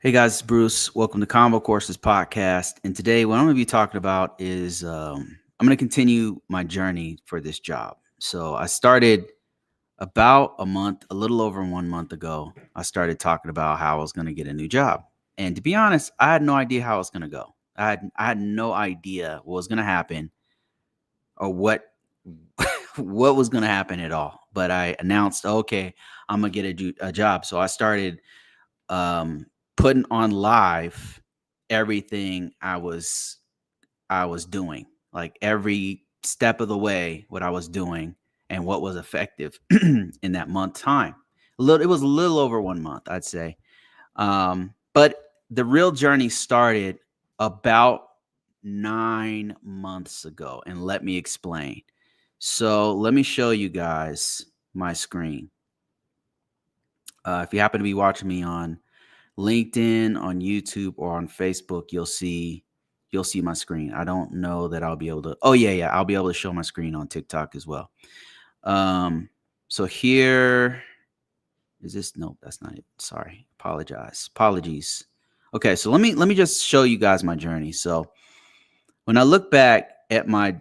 Hey guys, it's Bruce. Welcome to ConvoCourses podcast. And today, what I'm going to be talking about is I'm going to continue my journey for this job. So I started about a little over 1 month ago. I started talking about how I was going to get a new job. And to be honest, I had no idea how it was going to go. I had no idea what was going to happen or what was going to happen at all. But I announced, okay, I'm going to get a job. So I started um, putting on live everything I was doing, like every step of the way, what I was doing and what was effective in that month time. It was a little over 1 month, I'd say. But the real journey started about 9 months ago, and let me explain. So let me show you guys my screen. If you happen to be watching me on LinkedIn, on YouTube, or on Facebook, you'll see my screen. I don't know that I'll be able to. Oh yeah, I'll be able to show my screen on TikTok as well. So here is this. Nope, that's not it. Sorry, apologies. Okay, so let me just show you guys my journey. So when I look back at my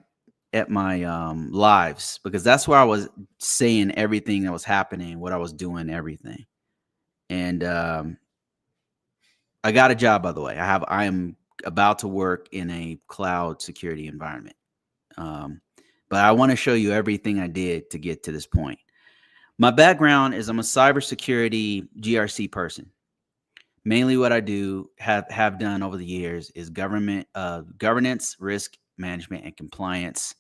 lives, because that's where I was saying everything that was happening, what I was doing, everything, and I got a job, by the way. I am about to work in a cloud security environment. But I want to show you everything I did to get to this point. My background is I'm a cybersecurity GRC person. Mainly what I do have done over the years is governance, risk management, and compliance.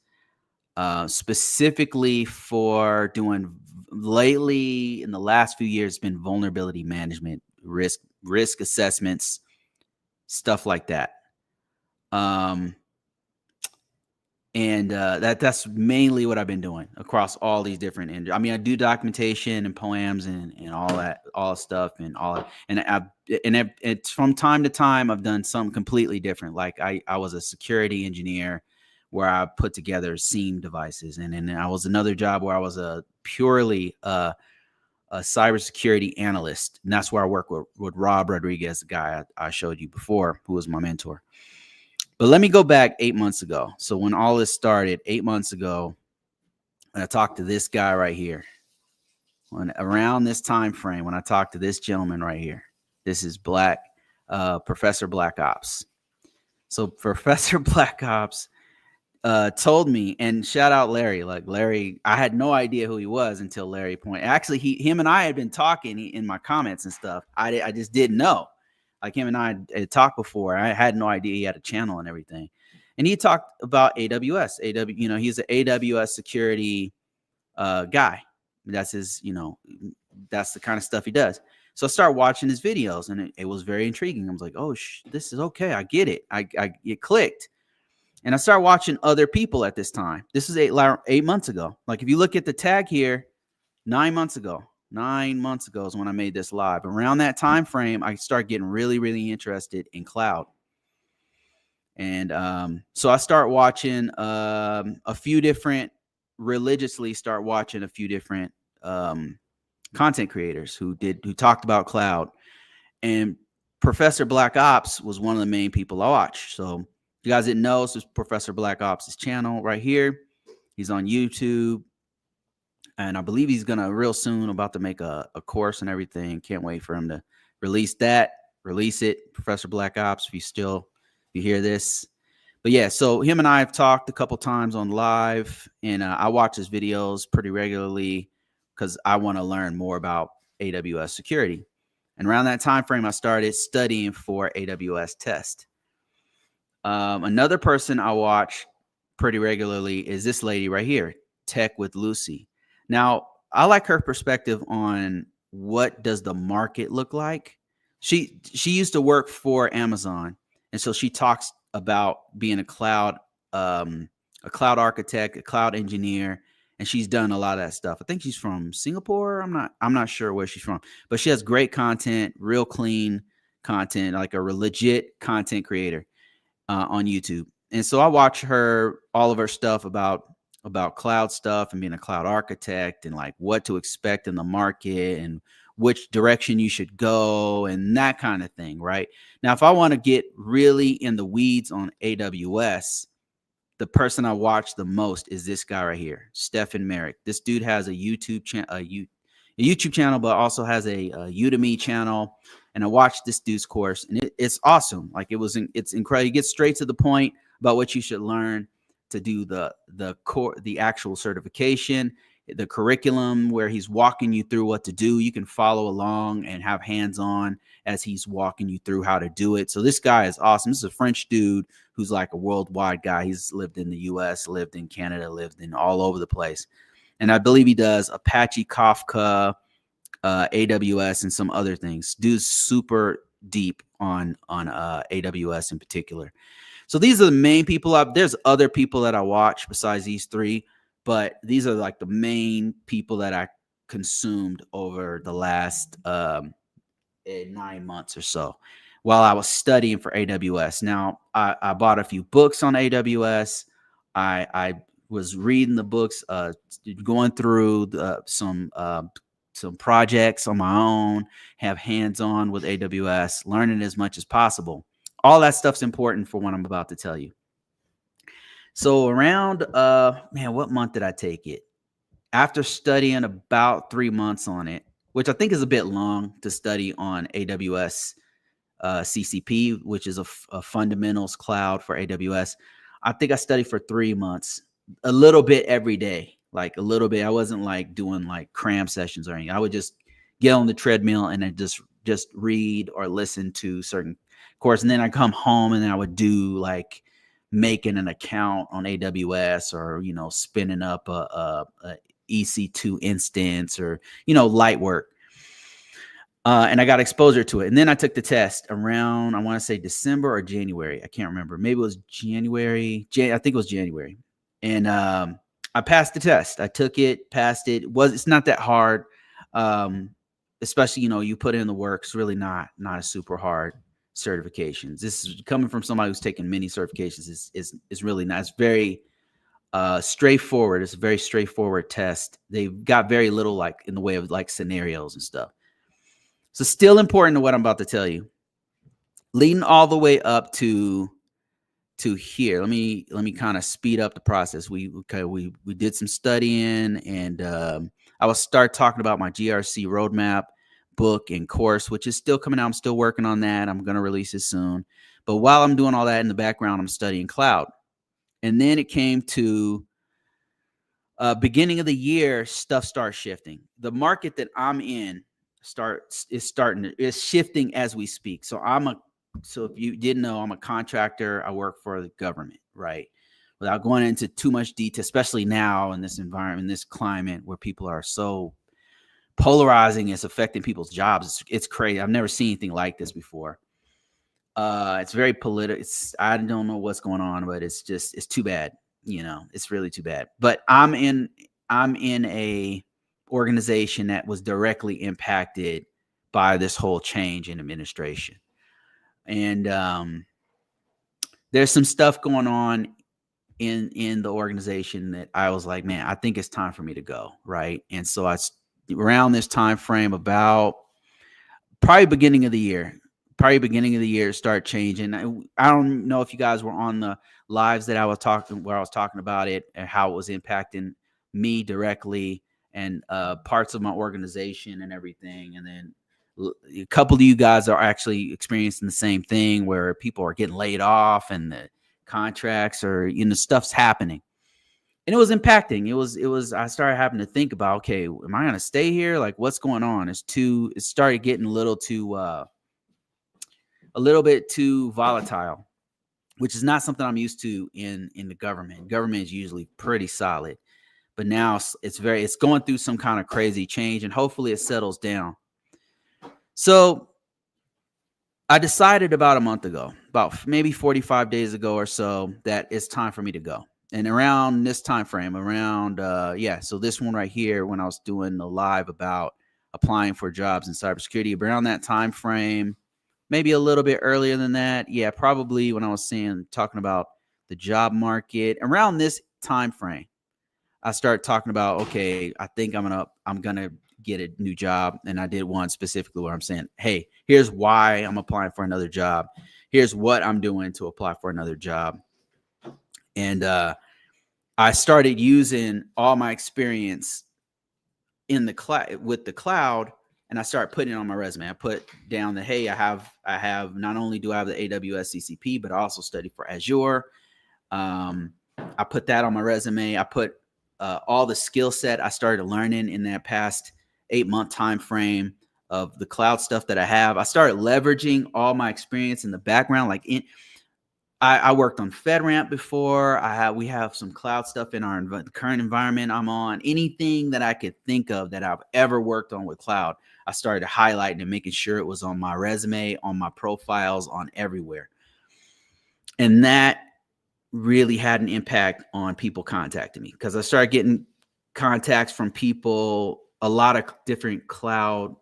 Specifically for doing lately in the last few years, it's been vulnerability management, risk assessments, stuff like that. That's mainly what I've been doing across all these different. I mean, I do documentation and poems and all stuff and all. It's from time to time I've done something completely different. Like I was a security engineer where I put together SIEM devices, and then I was another job where I was a purely a cybersecurity analyst, and that's where I work with Rob Rodriguez, the guy I showed you before, who was my mentor. But let me go back 8 months ago. So when all this started 8 months ago, I talked to this guy right here. Around this time frame, when I talked to this gentleman right here, this is Professor Black Ops. So Professor Black Ops told me, and shout out Larry. Like Larry, I had no idea who he was until Larry pointed. Actually, him and I had been talking in my comments and stuff. I just didn't know. Like him and I had talked before. I had no idea he had a channel and everything. And he talked about AWS. He's an AWS security guy. That's his, that's the kind of stuff he does. So I started watching his videos, and it was very intriguing. I was like, oh, this is okay. I get it. It clicked. And I started watching other people at this time. This is 8 months ago. Like if you look at the tag here, 9 months ago. 9 months ago is when I made this live. Around that time frame, I started getting really, really interested in cloud. And so I start watching religiously start watching a few different content creators who talked about cloud. And Professor Black Ops was one of the main people I watched. So if you guys didn't know, this is Professor Black Ops' channel right here. He's on YouTube. And I believe he's real soon about to make a course and everything. Can't wait for him to release it. Professor Black Ops, if you hear this. But yeah, so him and I have talked a couple times on live, and I watch his videos pretty regularly because I want to learn more about AWS security. And around that time frame, I started studying for AWS test. Another person I watch pretty regularly is this lady right here, Tech with Lucy. Now, I like her perspective on what does the market look like. She used to work for Amazon, and so she talks about being a cloud architect, a cloud engineer, and she's done a lot of that stuff. I think she's from Singapore. I'm not sure where she's from, but she has great content, real clean content, like a legit content creator on YouTube. And so I watch all of her stuff about cloud stuff and being a cloud architect and like what to expect in the market and which direction you should go and that kind of thing, right? Now, if I want to get really in the weeds on AWS, the person I watch the most is this guy right here, Stephen Merrick. This dude has a YouTube channel, a YouTube channel, but also has a Udemy channel. And I watched this dude's course, and it's awesome. Like it's incredible. You get straight to the point about what you should learn to do the actual certification, the curriculum where he's walking you through what to do. You can follow along and have hands-on as he's walking you through how to do it. So this guy is awesome. This is a French dude who's like a worldwide guy. He's lived in the US, lived in Canada, lived in all over the place. And I believe he does Apache, Kafka, AWS, and some other things. Dude's super deep on AWS in particular. So these are the main people. There's other people that I watch besides these three, but these are like the main people that I consumed over the last 9 months or so while I was studying for AWS. Now, I bought a few books on AWS. I was reading the books, going through some projects on my own, have hands-on with AWS, learning as much as possible. All that stuff's important for what I'm about to tell you. So around, what month did I take it? After studying about 3 months on it, which I think is a bit long to study on AWS CCP, which is a fundamentals cloud for AWS. I think I studied for 3 months, a little bit every day, like a little bit. I wasn't like doing like cram sessions or anything. I would just get on the treadmill and then just read or listen to certain course. And then I come home and then I would do like making an account on AWS or, spinning up a EC2 instance or, light work. And I got exposure to it. And then I took the test around, I want to say December or January. I can't remember. Maybe it was January. I think it was January. And I passed the test. I took it, passed it. It's not that hard. Especially, you put in the work. It's really not a super hard certifications. This is coming from somebody who's taken many certifications. Is really not. It's very straightforward. It's a very straightforward test. They've got very little like in the way of like scenarios and stuff. So still important to what I'm about to tell you. Leading all the way up to here. Let me kind of speed up the process. We did some studying, and I will start talking about my GRC roadmap book and course, which is still coming out. I'm still working on that. I'm going to release it soon. But while I'm doing all that in the background, I'm studying cloud. And then it came to beginning of the year, stuff starts shifting. The market that I'm in is shifting as we speak. So if you didn't know, I'm a contractor. I work for the government, right? Without going into too much detail, especially now in this environment, in this climate where people are so polarizing, it's affecting people's jobs. It's crazy. I've never seen anything like this before. It's very political. I don't know what's going on, but it's too bad. It's really too bad. But I'm in a organization that was directly impacted by this whole change in administration. And there's some stuff going on in the organization that I was like, man, I think it's time for me to go, right? And so around this time frame, about probably beginning of the year, start changing. I don't know if you guys were on the lives that I was talking about it and how it was impacting me directly and parts of my organization and everything. And then a couple of you guys are actually experiencing the same thing where people are getting laid off and the contracts or, stuff's happening. And it was impacting. I started having to think about, okay, am I going to stay here? Like, what's going on? It started getting a little bit too volatile, which is not something I'm used to in the government. Government is usually pretty solid, but now it's going through some kind of crazy change, and hopefully it settles down. So I decided about a month ago, about maybe 45 days ago or so, that it's time for me to go. And around this time frame, so this one right here, when I was doing the live about applying for jobs in cybersecurity, around that time frame, maybe a little bit earlier than that, probably when I was talking about the job market, around this time frame, I started talking about, okay, I think I'm gonna get a new job. And I did one specifically where I'm saying, hey, here's why I'm applying for another job. Here's what I'm doing to apply for another job. And I started using all my experience in the cloud with the cloud, and I started putting it on my resume. I put down that, hey, I have not only do I have the AWS CCP, but I also study for Azure. I put that on my resume. I put all the skill set I started learning in that past 8-month time frame of the cloud stuff that I have. I started leveraging all my experience in the background. Like I worked on FedRAMP before. We have some cloud stuff in our current environment I'm on. Anything that I could think of that I've ever worked on with cloud, I started highlighting and making sure it was on my resume, on my profiles, on everywhere. And that really had an impact on people contacting me, because I started getting contacts from people. A lot of different cloud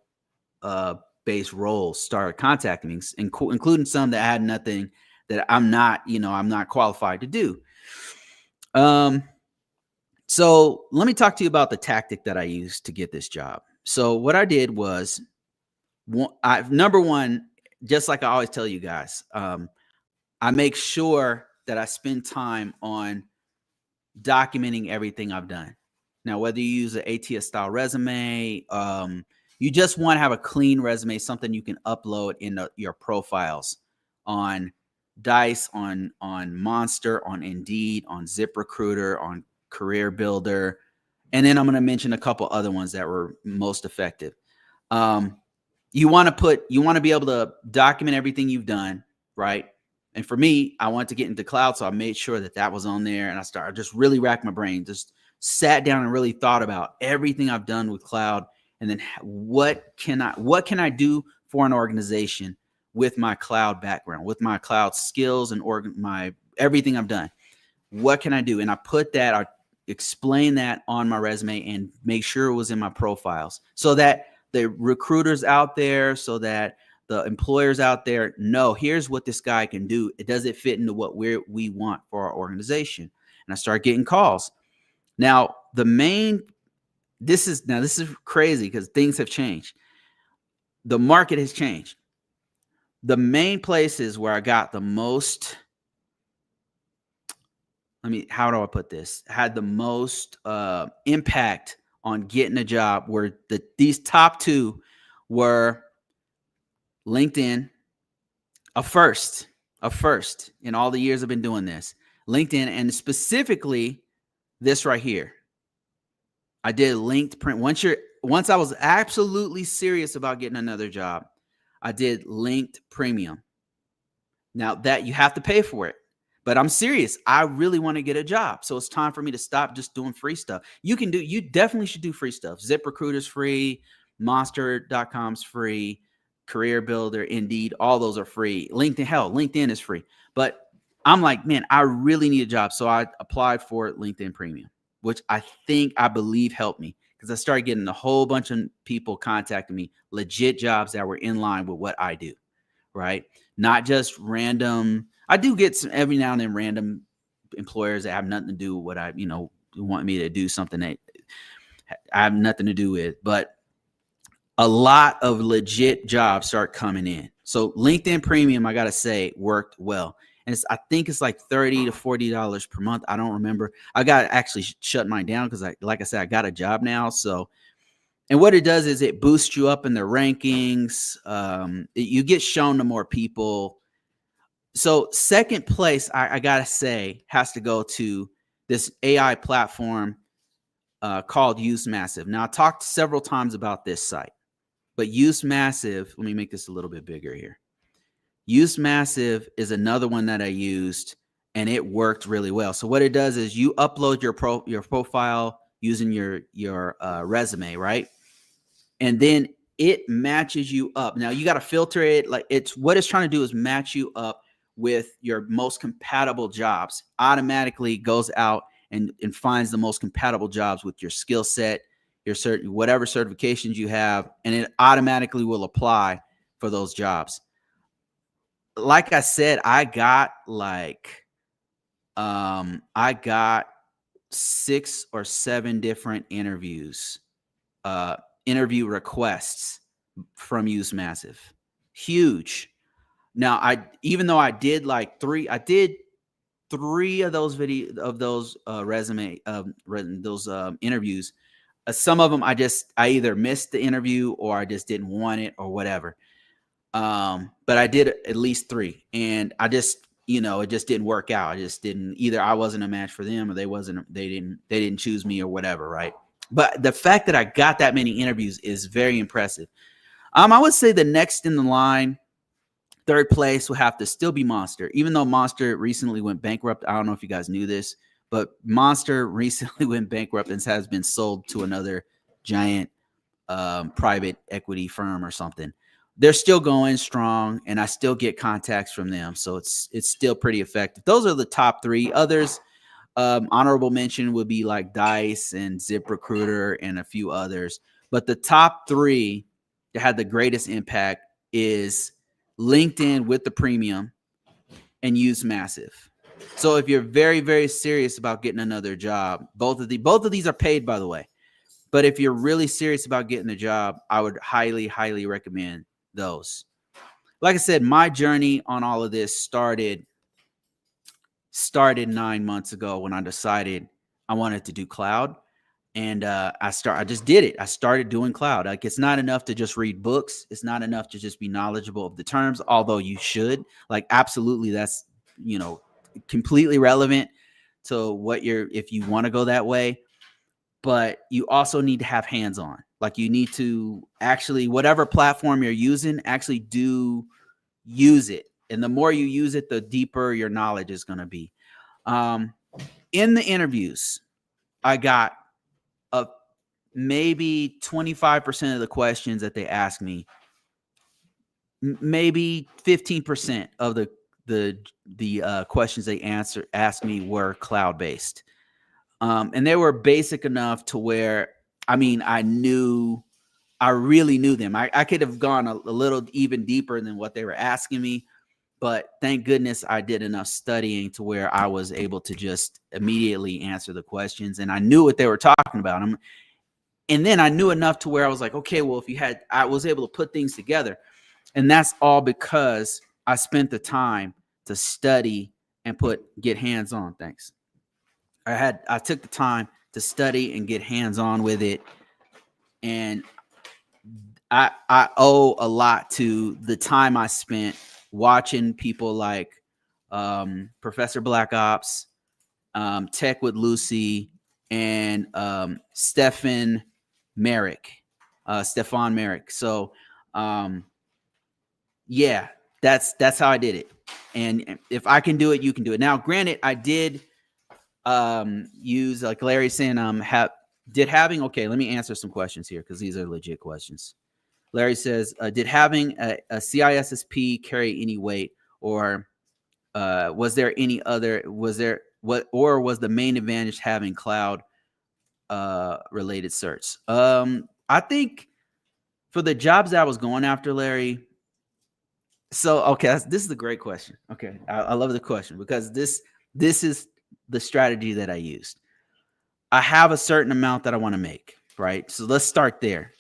based roles started contacting me, including some that had nothing that I'm not qualified to do. So let me talk to you about the tactic that I used to get this job. So what I did was, number one, just like I always tell you guys, I make sure that I spend time on documenting everything I've done. Now, whether you use an ATS style resume, you just want to have a clean resume, something you can upload in your profiles on Dice, on Monster, on Indeed, on ZipRecruiter, on Career Builder. And then I'm going to mention a couple other ones that were most effective. You want to be able to document everything you've done, right? And for me, I wanted to get into cloud, so I made sure that was on there. And I just really racked my brain, just sat down and really thought about everything I've done with cloud. And then what can I do for an organization with my cloud background, with my cloud skills and my everything I've done? What can I do? And I explain that on my resume and make sure it was in my profiles, so that the recruiters out there, so that the employers out there know, here's what this guy can do. Does it fit into what we want for our organization? And I start getting calls. Now, this is crazy, because things have changed. The market has changed. The main places where I got the most, how do I put this? Had the most impact on getting a job were these top two were LinkedIn, a first in all the years I've been doing this. LinkedIn, and specifically this right here. I did linked print. Once I was absolutely serious about getting another job, I did linked premium. Now that you have to pay for it, but I'm serious. I really want to get a job. So it's time for me to stop just doing free stuff. You definitely should do free stuff. ZipRecruiter's free. Monster.com's free. Career Builder, Indeed, all those are free. LinkedIn is free. But I'm like, man, I really need a job. So I applied for LinkedIn Premium, which I believe helped me, because I started getting a whole bunch of people contacting me, legit jobs that were in line with what I do, right? Not just random. I do get some every now and then random employers that have nothing to do with what I, want me to do something that I have nothing to do with, but a lot of legit jobs start coming in. So LinkedIn Premium, I got to say, worked well. And I think it's like $30 to $40 per month. I don't remember. I got to actually shut mine down, because like I said, I got a job now. So, and what it does is it boosts you up in the rankings. You get shown to more people. So second place, I got to say, has to go to this AI platform called Use Massive. Now, I talked several times about this site, but Use Massive, let me make this a little bit bigger here. Use Massive is another one that I used, and it worked really well. So what it does is you upload your profile using your resume, right? And then it matches you up. Now you got to filter it. Like what it's trying to do is match you up with your most compatible jobs. Automatically goes out and finds the most compatible jobs with your skill set, your whatever certifications you have, and it automatically will apply for those jobs. Like I said, I got 6 or 7 different interviews interview requests from Use Massive. Huge. Now, even though I did three of those interviews. Some of them I either missed the interview or I just didn't want it or whatever. But I did at least 3, and I just, it just didn't work out. I wasn't a match for them, or they didn't choose me or whatever. Right. But the fact that I got that many interviews is very impressive. I would say the next in the line, third place will have to still be Monster, even though Monster recently went bankrupt. I don't know if you guys knew this, but Monster recently went bankrupt and has been sold to another giant private equity firm or something. They're still going strong, and I still get contacts from them, so it's still pretty effective. Those are the top 3. Others, honorable mention would be like Dice and ZipRecruiter and a few others. But the top 3 that had the greatest impact is LinkedIn with the premium and Use Massive. So if you're very, very serious about getting another job, both of these are paid, by the way. But if you're really serious about getting a job, I would highly, highly recommend those. Like I said, my journey on all of this started 9 months ago when I decided I wanted to do cloud. And I just did it. I started doing cloud. Like, it's not enough to just read books. It's not enough to just be knowledgeable of the terms, although you should. Like, absolutely, that's, completely relevant to if you want to go that way. But you also need to have hands-on. Like, you need to actually, whatever platform you're using, actually do use it. And the more you use it, the deeper your knowledge is going to be. In the interviews, I got maybe 25% of the questions that they asked me, maybe 15% of the questions they asked me were cloud-based. And they were basic enough to where, I really knew them. I could have gone a little even deeper than what they were asking me, but thank goodness I did enough studying to where I was able to just immediately answer the questions, and I knew what they were talking about. And then I knew enough to where I was like, okay, well, I was able to put things together. And that's all because I spent the time to study and get hands-on. Thanks. I took the time to study and get hands-on with it. And I owe a lot to the time I spent watching people like Professor Black Ops, Tech with Lucy, and Stefan Merrick. So yeah, that's how I did it. And if I can do it, you can do it. Now, granted, I did use, like Larry's saying, okay, let me answer some questions here because these are legit questions. Larry says, did having a CISSP carry any weight, or was the main advantage having cloud related certs? I think for the jobs that I was going after, Larry. So, okay, this is a great question. Okay. I love the question because this is the strategy that I used. I have a certain amount that I want to make, right? So let's start there.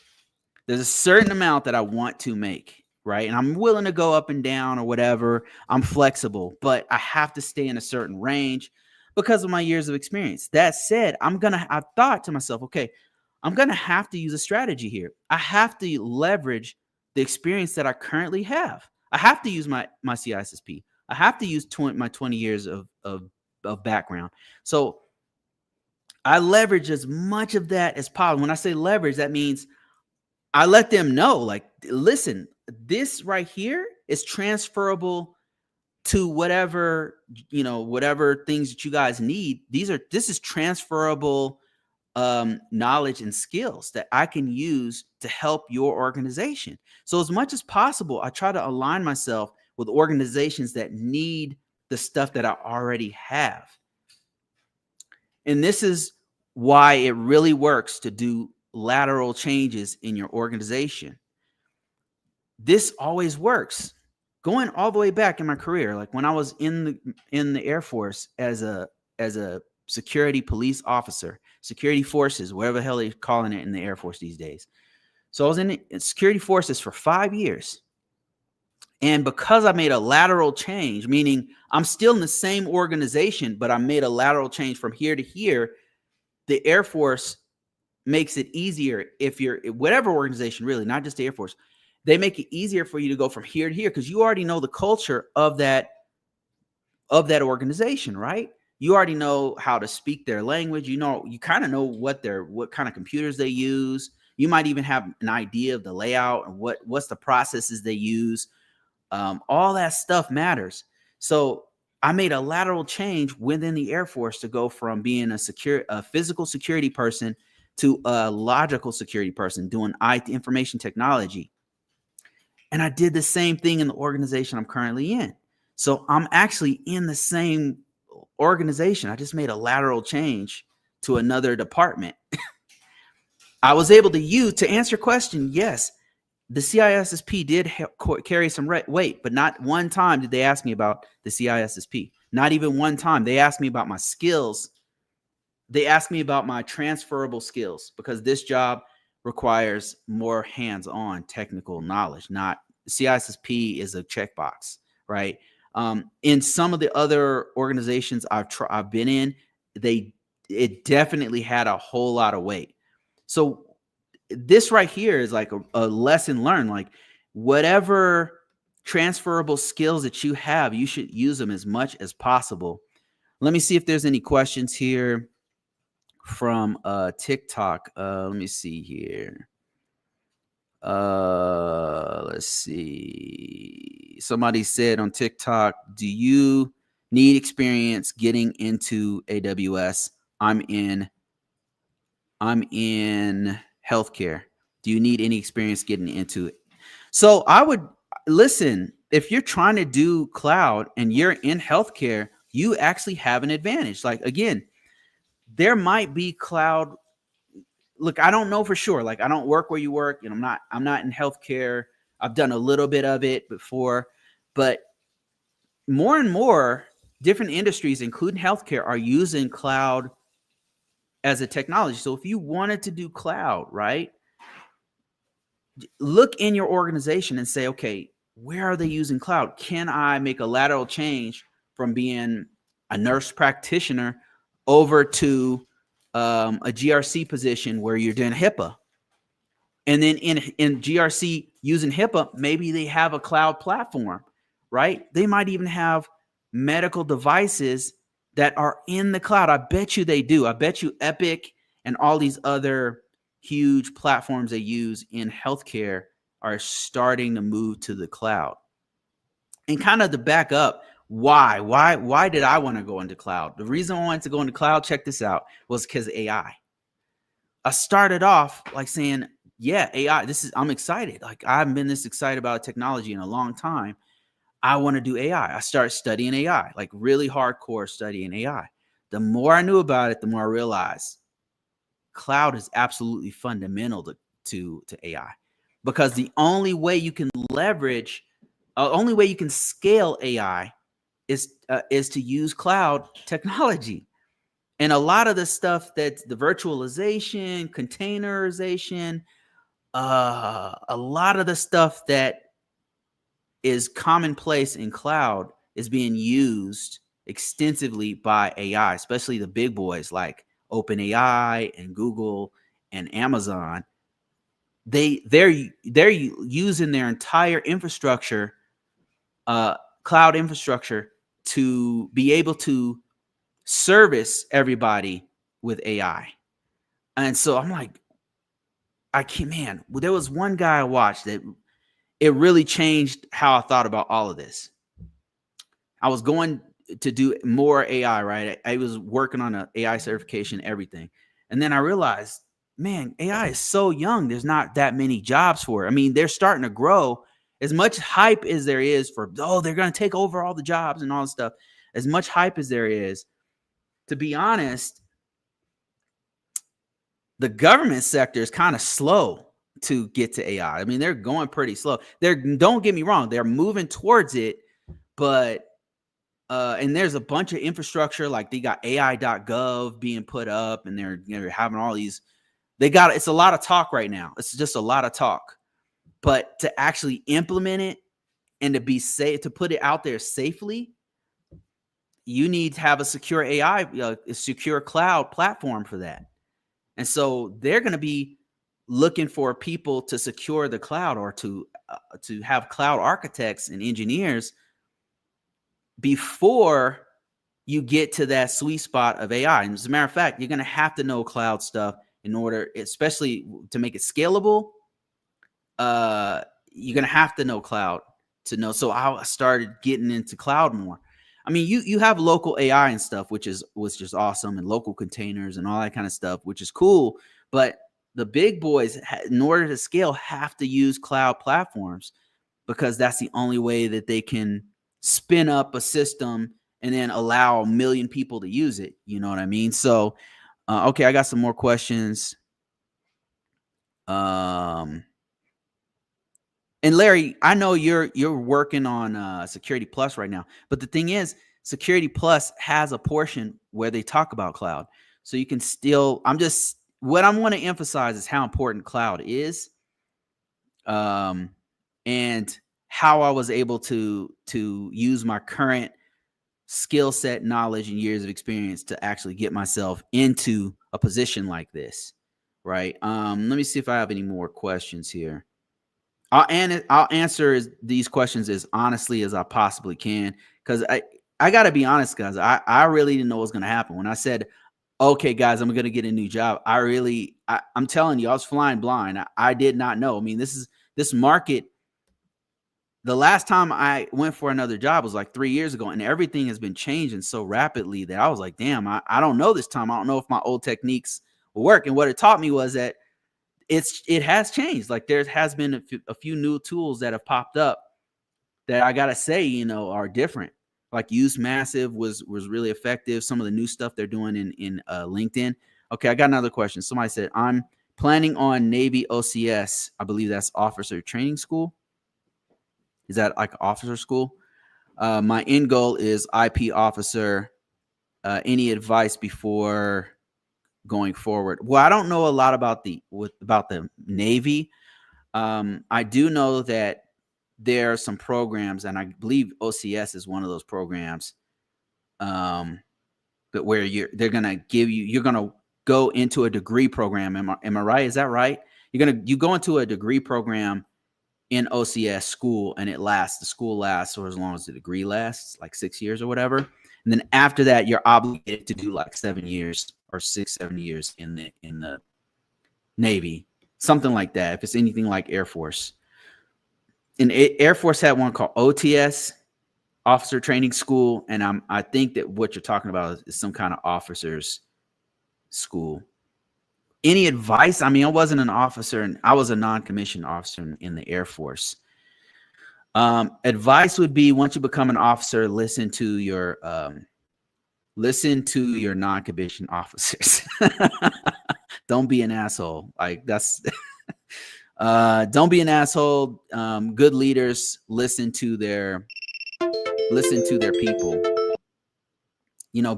There's a certain amount that I want to make, right? And I'm willing to go up and down or whatever. I'm flexible, but I have to stay in a certain range because of my years of experience. That said, I thought to myself, okay, I'm going to have to use a strategy here. I have to leverage the experience that I currently have. I have to use my CISSP. I have to use my 20 years of background. So I leverage as much of that as possible. When I say leverage, that means I let them know, like, listen, this right here is transferable to whatever things that you guys need. This is transferable knowledge and skills that I can use to help your organization. So as much as possible, I try to align myself with organizations that need the stuff that I already have. And this is why it really works to do lateral changes in your organization. This always works. Going all the way back in my career, like when I was in the Air Force as a security police officer, security forces, whatever the hell they're calling it in the Air Force these days. So I was in the security forces for 5 years. And because I made a lateral change, meaning I'm still in the same organization, but I made a lateral change from here to here, the Air Force makes it easier if you're whatever organization, really, not just the Air Force. They make it easier for you to go from here to here because you already know the culture of that organization, right? You already know how to speak their language. You kind of know what kind of computers they use. You might even have an idea of the layout and what's the processes they use. All that stuff matters. So I made a lateral change within the Air Force to go from being a physical security person to a logical security person doing IT information technology. And I did the same thing in the organization I'm currently in. So I'm actually in the same organization. I just made a lateral change to another department. I was able to answer your question. Yes, the CISSP did carry some weight, but not one time did they ask me about the CISSP. Not even one time. They asked me about my skills. They asked me about my transferable skills because this job requires more hands-on technical knowledge. Not CISSP is a checkbox, right? In some of the other organizations I've been in, it definitely had a whole lot of weight. So this right here is like a lesson learned. Like whatever transferable skills that you have, you should use them as much as possible. Let me see if there's any questions here from TikTok. Let me see here. Let's see. Somebody said on TikTok, do you need experience getting into AWS? I'm in healthcare. Do you need any experience getting into it? So I would listen, if you're trying to do cloud and you're in healthcare, you actually have an advantage. Like, again, there might be cloud. Look, I don't know for sure. Like, I don't work where you work. I'm not in healthcare. I've done a little bit of it before, but more and more different industries, including healthcare, are using cloud as a technology. So if you wanted to do cloud, right, look in your organization and say, okay, where are they using cloud? Can I make a lateral change from being a nurse practitioner over to a GRC position where you're doing HIPAA? And then in GRC using HIPAA, maybe they have a cloud platform, right? They might even have medical devices that are in the cloud. I bet you they do. I bet you Epic and all these other huge platforms they use in healthcare are starting to move to the cloud. And kind of to back up, why did I want to go into cloud? The reason I wanted to go into cloud, check this out, was because of AI. I started off like saying, yeah, AI, I'm excited. Like, I haven't been this excited about technology in a long time. I want to do AI. I started studying AI, like really hardcore studying AI. The more I knew about it, the more I realized cloud is absolutely fundamental to AI, because the only way you can only way you can scale AI is to use cloud technology. And a lot of the stuff that's the virtualization, containerization, a lot of the stuff that is commonplace in cloud is being used extensively by AI, especially the big boys like OpenAI and Google and Amazon. They're using their entire infrastructure, cloud infrastructure, to be able to service everybody with AI. And so I'm like, there was one guy I watched that it really changed how I thought about all of this. I was going to do more AI, right? I was working on an AI certification, everything. And then I realized, man, AI is so young. There's not that many jobs for it. I mean, they're starting to grow. As much hype as there is for, they're going to take over all the jobs and all this stuff, as much hype as there is, to be honest, the government sector is kind of slow to get to AI. I mean, they're going pretty slow. Don't get me wrong, they're moving towards it, but and there's a bunch of infrastructure, like they got AI.gov being put up, and they're having all these it's a lot of talk right now. It's just a lot of talk. But to actually implement it and to be safe, to put it out there safely, you need to have a secure AI, a secure cloud platform for that. And so they're going to be looking for people to secure the cloud, or to have cloud architects and engineers before you get to that sweet spot of AI. And as a matter of fact, you're going to have to know cloud stuff in order, especially to make it scalable. You're going to have to know cloud to know. So I started getting into cloud more. I mean, you have local AI and stuff, which is awesome, and local containers and all that kind of stuff, which is cool. But the big boys, in order to scale, have to use cloud platforms, because that's the only way that they can spin up a system and then allow 1 million people to use it. You know what I mean? So, okay, I got some more questions. And Larry, I know you're working on Security Plus right now, but the thing is, Security Plus has a portion where they talk about cloud. So you can still, what I want to emphasize is how important cloud is, and how I was able to use my current skill set, knowledge, and years of experience to actually get myself into a position like this, right? Let me see if I have any more questions here. I'll answer these questions as honestly as I possibly can, because I got to be honest, guys. I really didn't know what was going to happen when I said, okay, guys, I'm going to get a new job. I'm telling you, I was flying blind. I did not know. I mean, this market, the last time I went for another job was like 3 years ago, and everything has been changing so rapidly that I was like, damn, I don't know this time. I don't know if my old techniques will work. And what it taught me was that it has changed. Like, there has been a few new tools that have popped up that I gotta say, are different. Like Use Massive was really effective. Some of the new stuff they're doing in LinkedIn. Okay, I got another question. Somebody said, I'm planning on Navy OCS. I believe that's Officer Training School. Is that like officer school? My end goal is IP officer. Any advice before going forward? Well, I don't know a lot about the Navy. I do know that there are some programs, and I believe OCS is one of those programs, but where they're gonna give you're gonna go into a degree program. Am I right? Is that right? You go into a degree program in OCS school, and the school lasts for as long as the degree lasts, like 6 years or whatever. And then after that, you're obligated to do like 7 years or 6-7 years in the Navy, something like that. If it's anything like Air Force. And Air Force had one called OTS, Officer Training School, and I think that what you're talking about is some kind of officers school. Any advice? I mean, I wasn't an officer, and I was a non-commissioned officer in the Air Force. Advice would be, once you become an officer, listen to your non-commissioned officers. Don't be an asshole. Like, that's don't be an asshole. Good leaders listen to their people.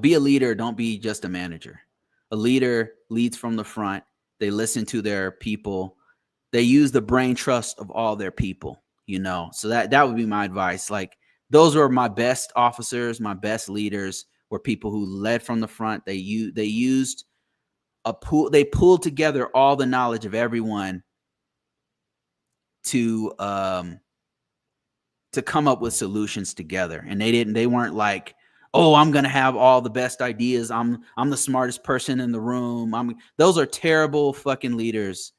Be a leader. Don't be just a manager. A leader leads from the front. They listen to their people. They use the brain trust of all their people, So that would be my advice. Like, those were my best officers, my best leaders were people who led from the front. They used they pulled together all the knowledge of everyone to come up with solutions together. And they weren't like, oh, I'm going to have all the best ideas. I'm the smartest person in the room. Those are terrible fucking leaders.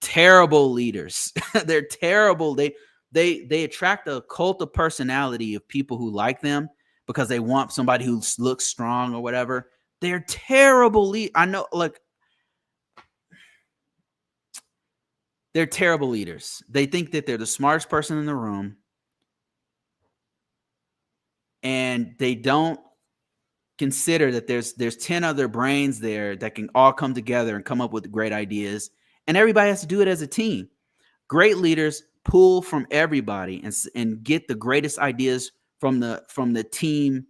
Terrible leaders. They're terrible. They attract a cult of personality of people who like them because they want somebody who looks strong or whatever. They're terrible leaders. I know, look, they're terrible leaders. They think that they're the smartest person in the room, and they don't consider that there's 10 other brains there that can all come together and come up with great ideas, and everybody has to do it as a team. Great leaders pull from everybody and get the greatest ideas from the team,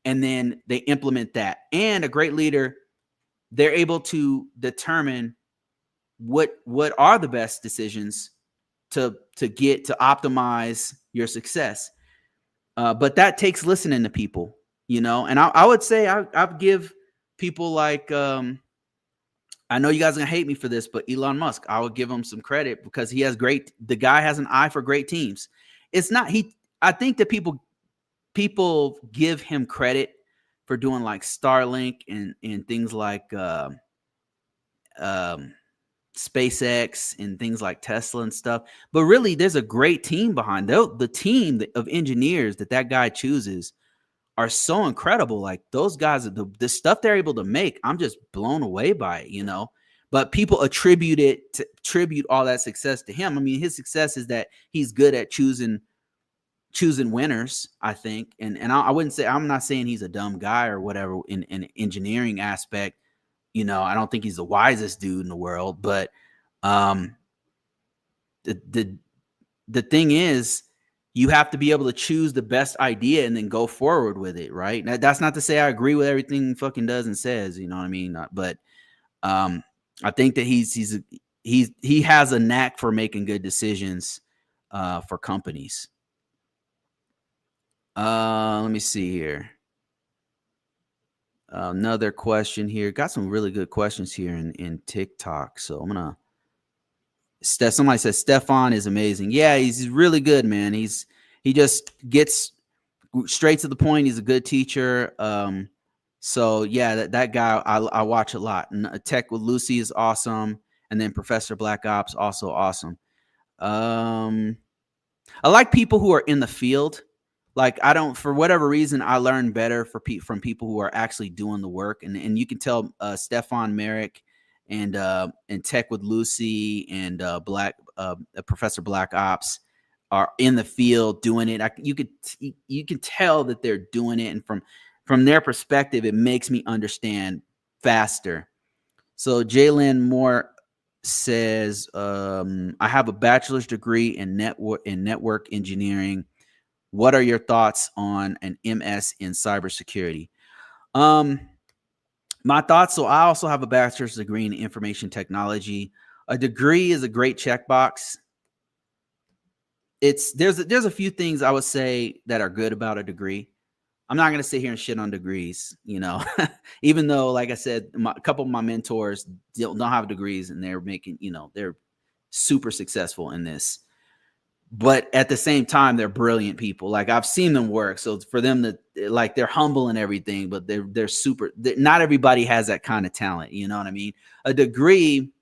and then they implement that. And a great leader, they're able to determine what are the best decisions to optimize your success. But that takes listening to people, and I would say I'd give people like, I know you guys are gonna hate me for this, but Elon Musk, I would give him some credit because the guy has an eye for great teams. It's not, I think that people give him credit for doing like Starlink and things like um, SpaceX and things like Tesla and stuff. But really, there's a great team behind the team of engineers that guy chooses are so incredible. Like those guys, the stuff they're able to make, I'm just blown away by it. But people attribute all that success to him. I mean, his success is that he's good at choosing winners, I think. And I wouldn't say, I'm not saying he's a dumb guy or whatever in an engineering aspect. I don't think he's the wisest dude in the world, but the thing is, you have to be able to choose the best idea and then go forward with it, right? Now, that's not to say I agree with everything he fucking does and says, you know what I mean? But I think that he has a knack for making good decisions for companies. Let me see here. Another question here. Got some really good questions here in TikTok. So I'm gonna. Somebody says Stefan is amazing. Yeah, he's really good, man. He just gets straight to the point. He's a good teacher. So yeah, that guy I watch a lot. And Tech with Lucy is awesome, and then Professor Black Ops also awesome. I like people who are in the field. Like for whatever reason, I learn better from people who are actually doing the work, and you can tell Stefan Merrick and Tech with Lucy and Professor Black Ops are in the field doing it. You can tell that they're doing it, and from their perspective, it makes me understand faster. So Jalen Moore says, I have a bachelor's degree in network engineering. What are your thoughts on an MS in cybersecurity? My thoughts. So I also have a bachelor's degree in information technology. A degree is a great checkbox. There's a few things I would say that are good about a degree. I'm not going to sit here and shit on degrees, even though, like I said, a couple of my mentors don't have degrees and they're making, they're super successful in this. But at the same time, they're brilliant people. Like I've seen them work. So for them to like, they're humble and everything, but they're super. Not everybody has that kind of talent. You know what I mean? A degree,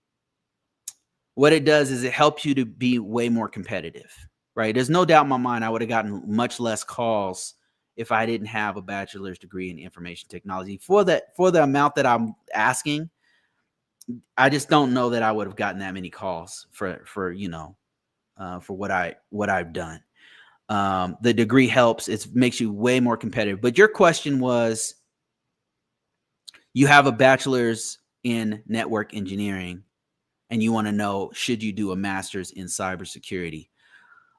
what it does is it helps you to be way more competitive, right? There's no doubt in my mind I would have gotten much less calls if I didn't have a bachelor's degree in information technology for the amount that I'm asking. I just don't know that I would have gotten that many calls for what I've done. The degree helps. It makes you way more competitive. But your question was, you have a bachelor's in network engineering and you want to know, should you do a master's in cybersecurity?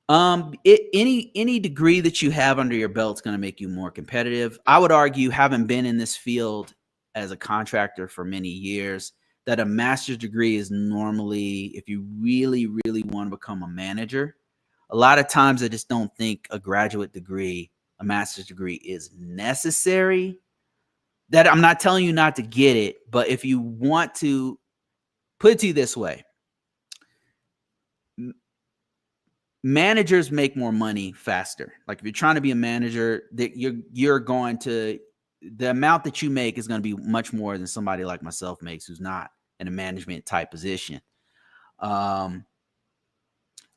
Any degree that you have under your belt is going to make you more competitive. I would argue, having been in this field as a contractor for many years, that a master's degree is normally, if you really, really want to become a manager. A lot of times I just don't think a graduate degree, a master's degree, is necessary. That I'm not telling you not to get it, but if you want to, put it to you this way. Managers make more money faster. Like if you're trying to be a manager, that you're going to, the amount that you make is going to be much more than somebody like myself makes, who's not in a management type position. A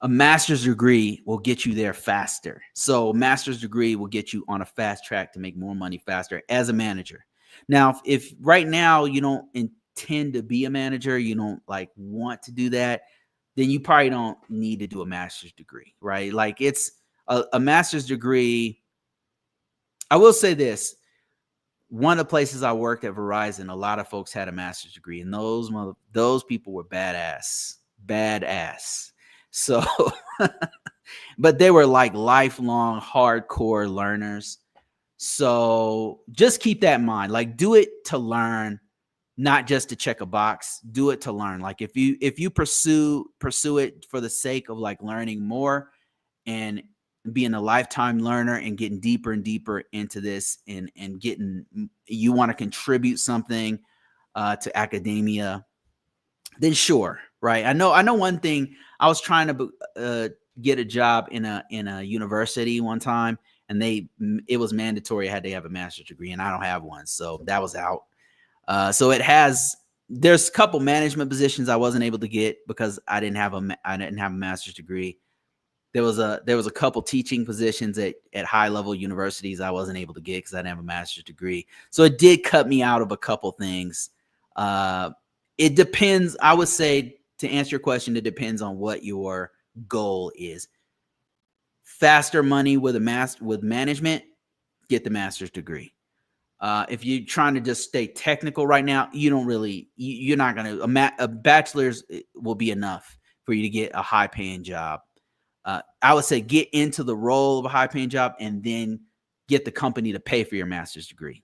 master's degree will get you there faster. So a master's degree will get you on a fast track to make more money faster as a manager. Now, if right now you don't intend to be a manager, you don't like want to do that, then you probably don't need to do a master's degree, right? Like it's a master's degree. I will say this. One of the places I worked at Verizon, a lot of folks had a master's degree, and those people were badass. So, but they were like lifelong hardcore learners. So just keep that in mind. Like do it to learn, not just to check a box. Do it to learn. Like if you pursue it for the sake of like learning more and being a lifetime learner and getting deeper and deeper into this, and getting, you want to contribute something to academia, then sure, right? I know one thing. I was trying to get a job in a university one time, and it was mandatory I had to have a master's degree, and I don't have one, so that was out. So there's a couple management positions I wasn't able to get because I didn't have a master's degree. There was a couple teaching positions at high level universities I wasn't able to get because I didn't have a master's degree. So it did cut me out of a couple things. It depends. I would say, to answer your question, it depends on what your goal is. Faster money with management, get the master's degree. If you're trying to just stay technical right now, you're not going to, a bachelor's will be enough for you to get a high paying job. I would say get into the role of a high paying job and then get the company to pay for your master's degree.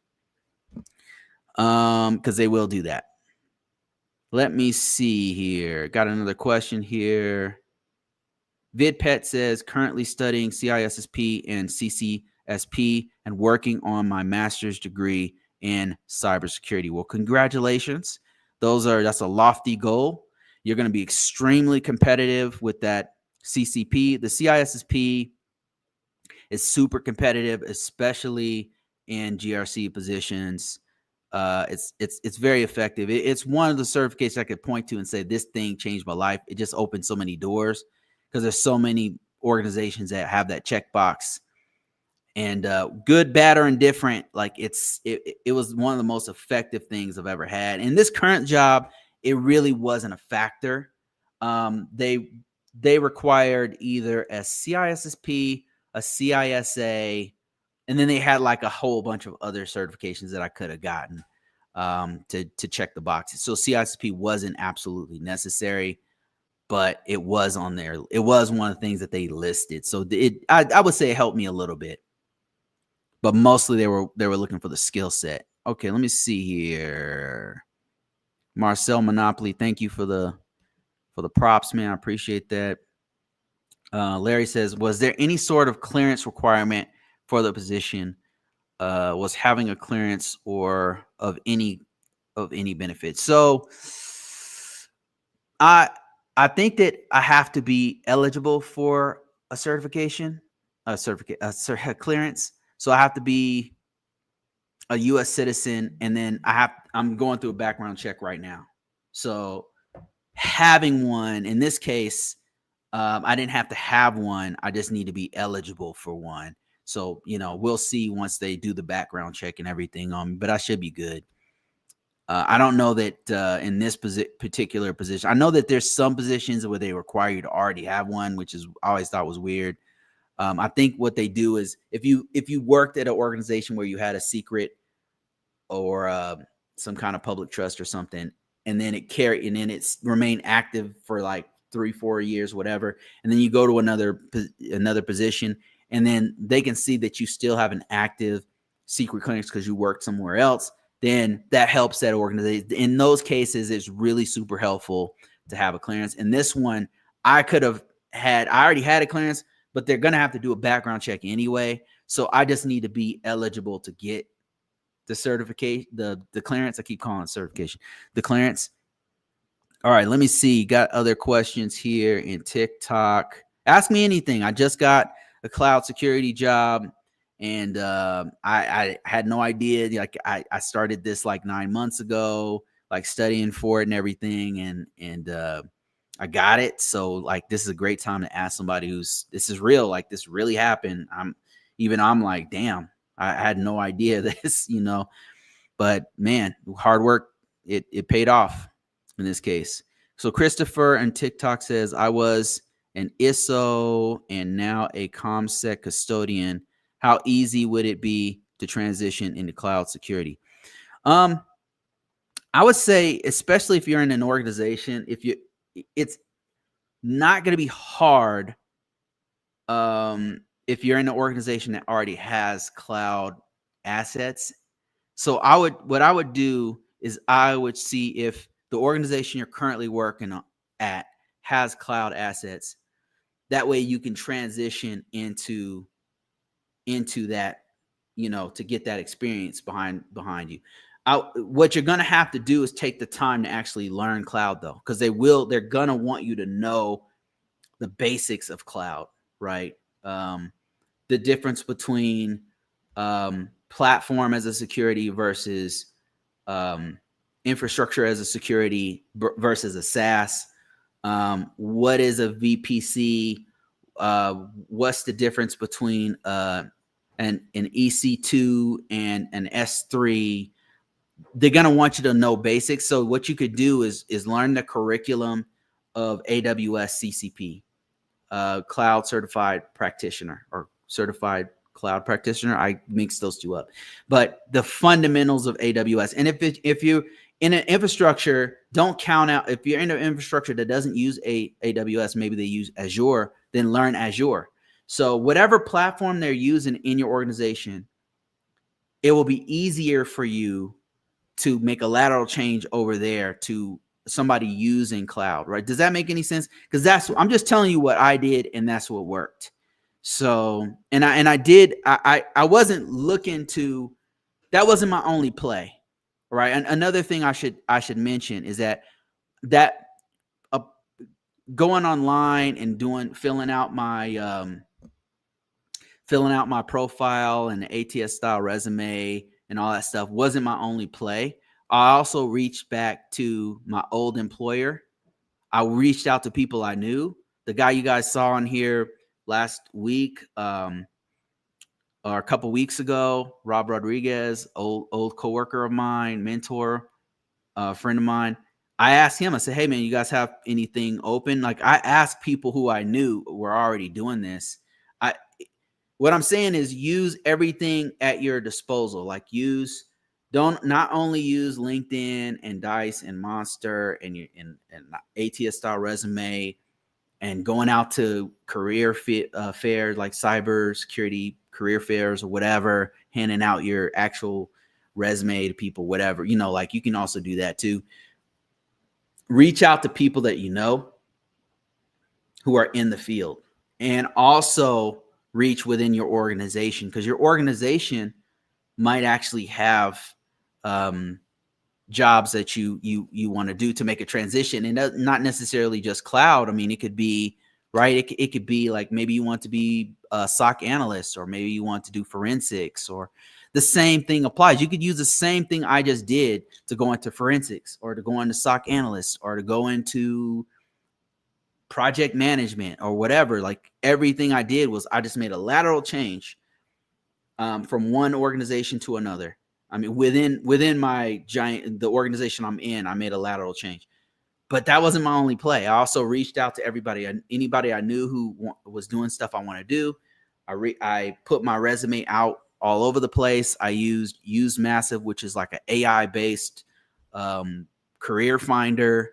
Because they will do that. Let me see here. Got another question here. VidPet says, currently studying CISSP and CCSP and working on my master's degree in cybersecurity. Well, congratulations. That's a lofty goal. You're going to be extremely competitive with that CCP. The CISSP is super competitive, especially in GRC positions. It's very effective. It's one of the certifications I could point to and say, this thing changed my life. It just opened so many doors because there's so many organizations that have that checkbox. And good, bad, or indifferent, like it was one of the most effective things I've ever had. In this current job, it really wasn't a factor. They required either a CISSP, a CISA, and then they had like a whole bunch of other certifications that I could have gotten to check the boxes. So CISSP wasn't absolutely necessary, but it was on there. It was one of the things that they listed. So I would say it helped me a little bit, but mostly they were looking for the skill set. Okay, let me see here. Marcel Monopoly, thank you for the props, man. I appreciate that. Larry says, was there any sort of clearance requirement for the position? Was having a clearance or of any benefit? So I think that I have to be eligible for a certification, a clearance. So I have to be a U.S. citizen, and then I'm going through a background check right now. So having one, in this case, I didn't have to have one. I just need to be eligible for one. So, we'll see once they do the background check and everything on me, but I should be good. I don't know that in this particular position, I know that there's some positions where they require you to already have one, which is I always thought was weird. I think what they do is if you worked at an organization where you had a secret or some kind of public trust or something, and then it's remained active for like 3-4 years, whatever, and then you go to another position, and then they can see that you still have an active secret clearance because you worked somewhere else, then that helps that organization. In those cases, it's really super helpful to have a clearance. And this one, I already had a clearance, but they're going to have to do a background check anyway. So I just need to be eligible to get the certification, the clearance. I keep calling it certification, the clearance. All right, let me see. Got other questions here in TikTok. Ask me anything. I just got a cloud security job, and I had no idea. Like I started this like 9 months ago, like studying for it and everything, and I got it. So like this is a great time to ask somebody this is real. Like this really happened. I'm like, damn, I had no idea this, but man, hard work, it paid off in this case. So Christopher on TikTok says, I was an ISO and now a ComSec custodian. How easy would it be to transition into cloud security? I would say, especially if you're in an organization, it's not going to be hard if you're in an organization that already has cloud assets. So what I would do is I would see if the organization you're currently working at has cloud assets. That way you can transition into that, to get that experience behind you. What you're going to have to do is take the time to actually learn cloud, though, because they're going to want you to know the basics of cloud, right? The difference between platform as a security versus infrastructure as a security versus a SaaS. What is a VPC? What's the difference between an EC2 and an S3? They're going to want you to know basics. So what you could do is learn the curriculum of AWS CCP, cloud certified practitioner or certified cloud practitioner. I mix those two up, but the fundamentals of AWS. And if you're in an infrastructure, don't count out. If you're in an infrastructure that doesn't use AWS, maybe they use Azure, then learn Azure. So whatever platform they're using in your organization, it will be easier for you to make a lateral change over there to somebody using cloud, right? Does that make any sense? Because I'm just telling you what I did, and that's what worked. So, I wasn't looking to, that wasn't my only play, right? And another thing I should mention is that going online and filling out my profile and the ATS style resume and all that stuff wasn't my only play. I also reached back to my old employer. I reached out to people I knew. The guy you guys saw on here last week, or a couple weeks ago, Rob Rodriguez, old coworker of mine, mentor, friend of mine. I asked him, I said, hey man, you guys have anything open? Like, I asked people who I knew were already doing this. What I'm saying is use everything at your disposal. Like don't not only use LinkedIn and Dice and Monster and ATS style resume and going out to career fairs like cyber security career fairs or whatever, handing out your actual resume to people, whatever, like you can also do that too. Reach out to people that you know who are in the field, and also reach within your organization, because your organization might actually have jobs that you want to do to make a transition, and not necessarily just cloud. I mean, it could be, right? It could be like maybe you want to be a SOC analyst, or maybe you want to do forensics, or the same thing applies. You could use the same thing I just did to go into forensics, or to go into SOC analyst, or to go into project management or whatever. Like everything I did was I just made a lateral change from one organization to another. I mean, within the organization I'm in, I made a lateral change. But that wasn't my only play. I also reached out to anybody I knew who was doing stuff I want to do. I put my resume out all over the place. I used Massive, which is like an AI-based career finder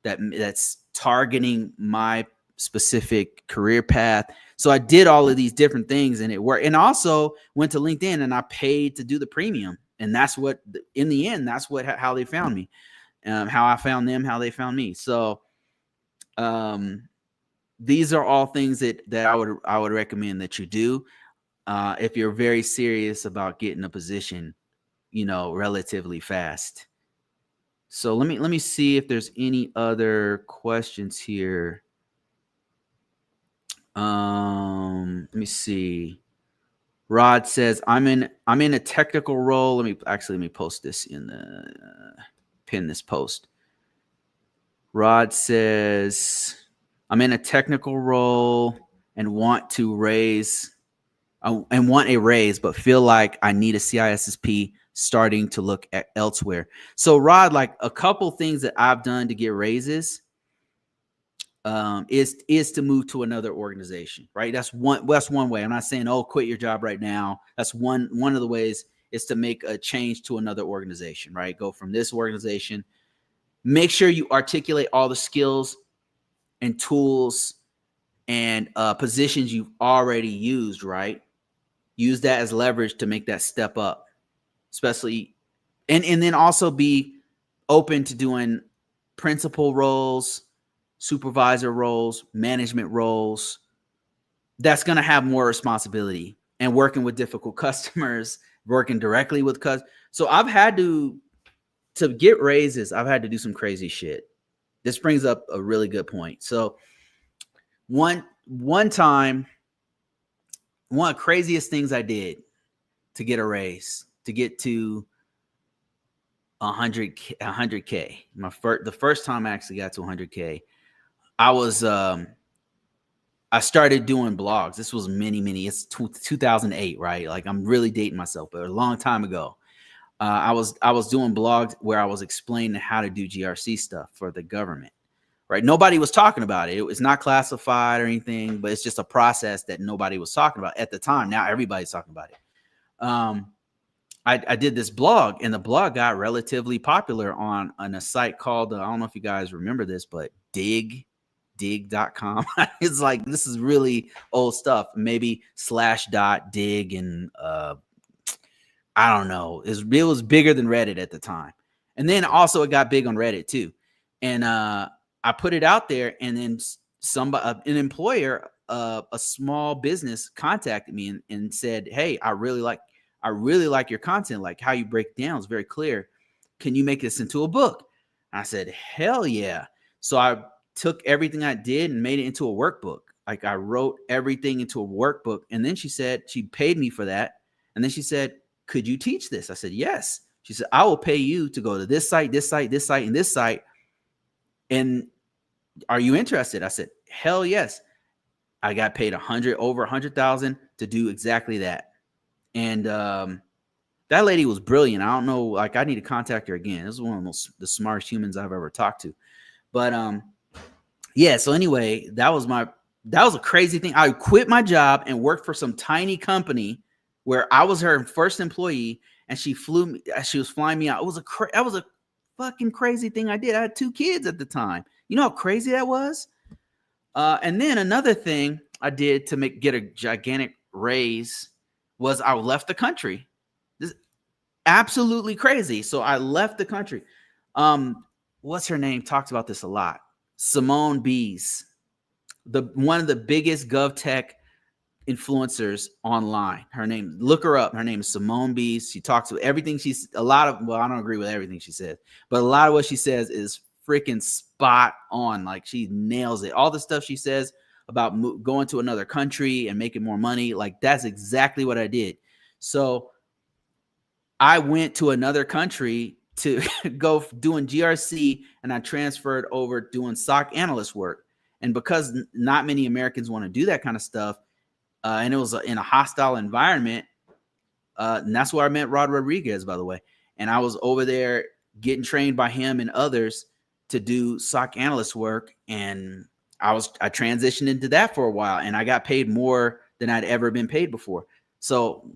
that's targeting my specific career path. So I did all of these different things, and it worked. And also went to LinkedIn and I paid to do the premium. And that's what, in the end, that's how they found me, how I found them, how they found me. So these are all things that I would recommend that you do if you're very serious about getting a position, relatively fast. So let me see if there's any other questions here. Let me see. Rod says, I'm in a technical role. Let me post this in the pin this post. Rod says, I'm in a technical role and want a raise, but feel like I need a CISSP, starting to look at elsewhere. So Rod, like a couple things that I've done to get raises is to move to another organization, right? That's one way. I'm not saying, oh, quit your job right now. That's one of the ways, is to make a change to another organization, right? Go from this organization. Make sure you articulate all the skills and tools and positions you've already used, right? Use that as leverage to make that step up, especially, and then also be open to doing principal roles, supervisor roles, management roles, that's going to have more responsibility and working with difficult customers, working directly with customers. So I've had to get raises, I've had to do some crazy shit. This brings up a really good point. So one time, one of the craziest things I did to get a raise, to get to 100K. The first time I actually got to 100K, I started doing blogs. This was it's 2008, right? Like I'm really dating myself, but a long time ago. I was doing blogs where I was explaining how to do GRC stuff for the government, right? Nobody was talking about it. It was not classified or anything, but it's just a process that nobody was talking about at the time. Now everybody's talking about it. I did this blog, and the blog got relatively popular on a site called, I don't know if you guys remember this, but dig.com. It's like, this is really old stuff. Maybe /.dig and I don't know. It was bigger than Reddit at the time. And then also it got big on Reddit too. And I put it out there, and then an employer, a small business contacted me and said, "Hey, I really like your content. Like how you break down is very clear. Can you make this into a book?" And I said, "Hell yeah." So I took everything I did and made it into a workbook. Like I wrote everything into a workbook. And then she said, she paid me for that. And then she said, "Could you teach this?" I said, "Yes." She said, "I will pay you to go to this site, this site, this site, and this site. And are you interested?" I said, "Hell yes." I got paid over 100,000 to do exactly that. And that lady was brilliant. I don't know, like I need to contact her again. This is one of the smartest humans I've ever talked to. But yeah, so anyway, that was a crazy thing. I quit my job and worked for some tiny company where I was her first employee, and she was flying me out. That was a fucking crazy thing I did. I had 2 kids at the time. You know how crazy that was? And then another thing I did to get a gigantic raise was I left the country. This is absolutely crazy. So I left the country. What's her name? Talks about this a lot. Simone Bies, one of the biggest GovTech influencers online. Look her up. Her name is Simone Bies. She talks about everything. Well, I don't agree with everything she says, but a lot of what she says is freaking spot on. Like she nails it. All the stuff she says about going to another country and making more money, like that's exactly what I did. So I went to another country to go doing GRC, and I transferred over doing SOC analyst work. And because not many Americans want to do that kind of stuff, and it was in a hostile environment, and that's where I met Rod Rodriguez, by the way. And I was over there getting trained by him and others to do SOC analyst work, and I transitioned into that for a while, and I got paid more than I'd ever been paid before. So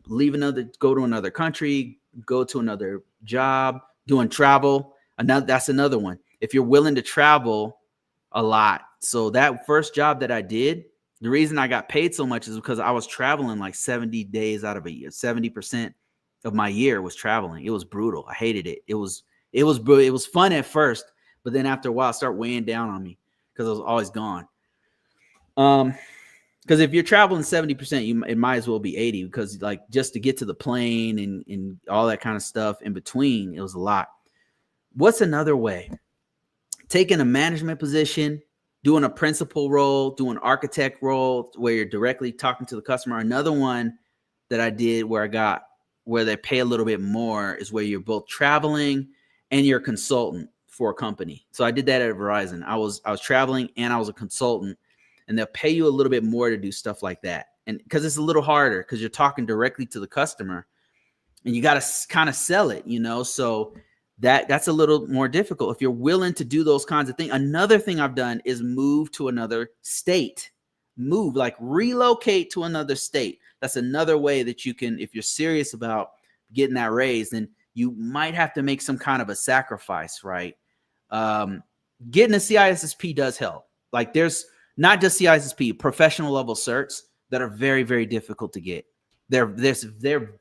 go to another country, go to another job, doing travel. That's another one. If you're willing to travel a lot. So that first job that I did, the reason I got paid so much is because I was traveling like 70 days out of a year. 70% of my year was traveling. It was brutal. I hated it. It was brutal. It was fun at first, but then after a while, it started weighing down on me because I was always gone. Because if you're traveling 70%, it might as well be 80, because like just to get to the plane and all that kind of stuff in between, it was a lot. What's another way? Taking a management position, doing a principal role, doing architect role where you're directly talking to the customer. Another one that I did where they pay a little bit more is where you're both traveling and you're a consultant for a company. So I did that at Verizon. I was traveling and I was a consultant, and they'll pay you a little bit more to do stuff like that. And because it's a little harder, because you're talking directly to the customer and you got to kind of sell it, so that's a little more difficult if you're willing to do those kinds of things. Another thing I've done is move to another state, relocate to another state. That's another way that you can, if you're serious about getting that raise, then you might have to make some kind of a sacrifice, right? Getting a CISSP does help. Like there's not just CISSP, professional level certs that are very, very difficult to get. They're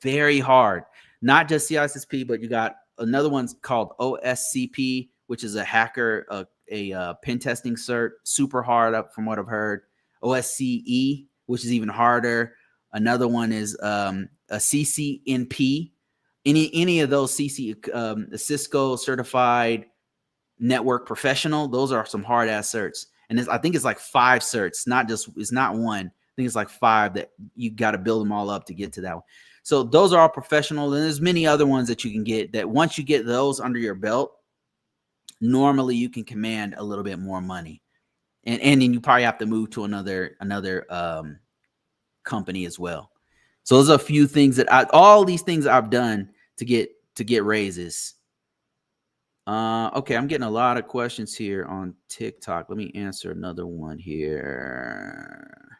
very hard. Not just CISSP, but you got another one's called OSCP, which is a hacker, a pen testing cert, super hard up from what I've heard. OSCE, which is even harder. Another one is a CCNP. Any of those Cisco certified network professional, those are some hard ass certs. And I think it's like 5 certs, it's not one. I think it's like 5 that you got to build them all up to get to that one. So those are all professional. And there's many other ones that you can get that once you get those under your belt, normally you can command a little bit more money. And then you probably have to move to another company as well. So those are a few things that all these things I've done to get raises. Okay, I'm getting a lot of questions here on TikTok. Let me answer another one here.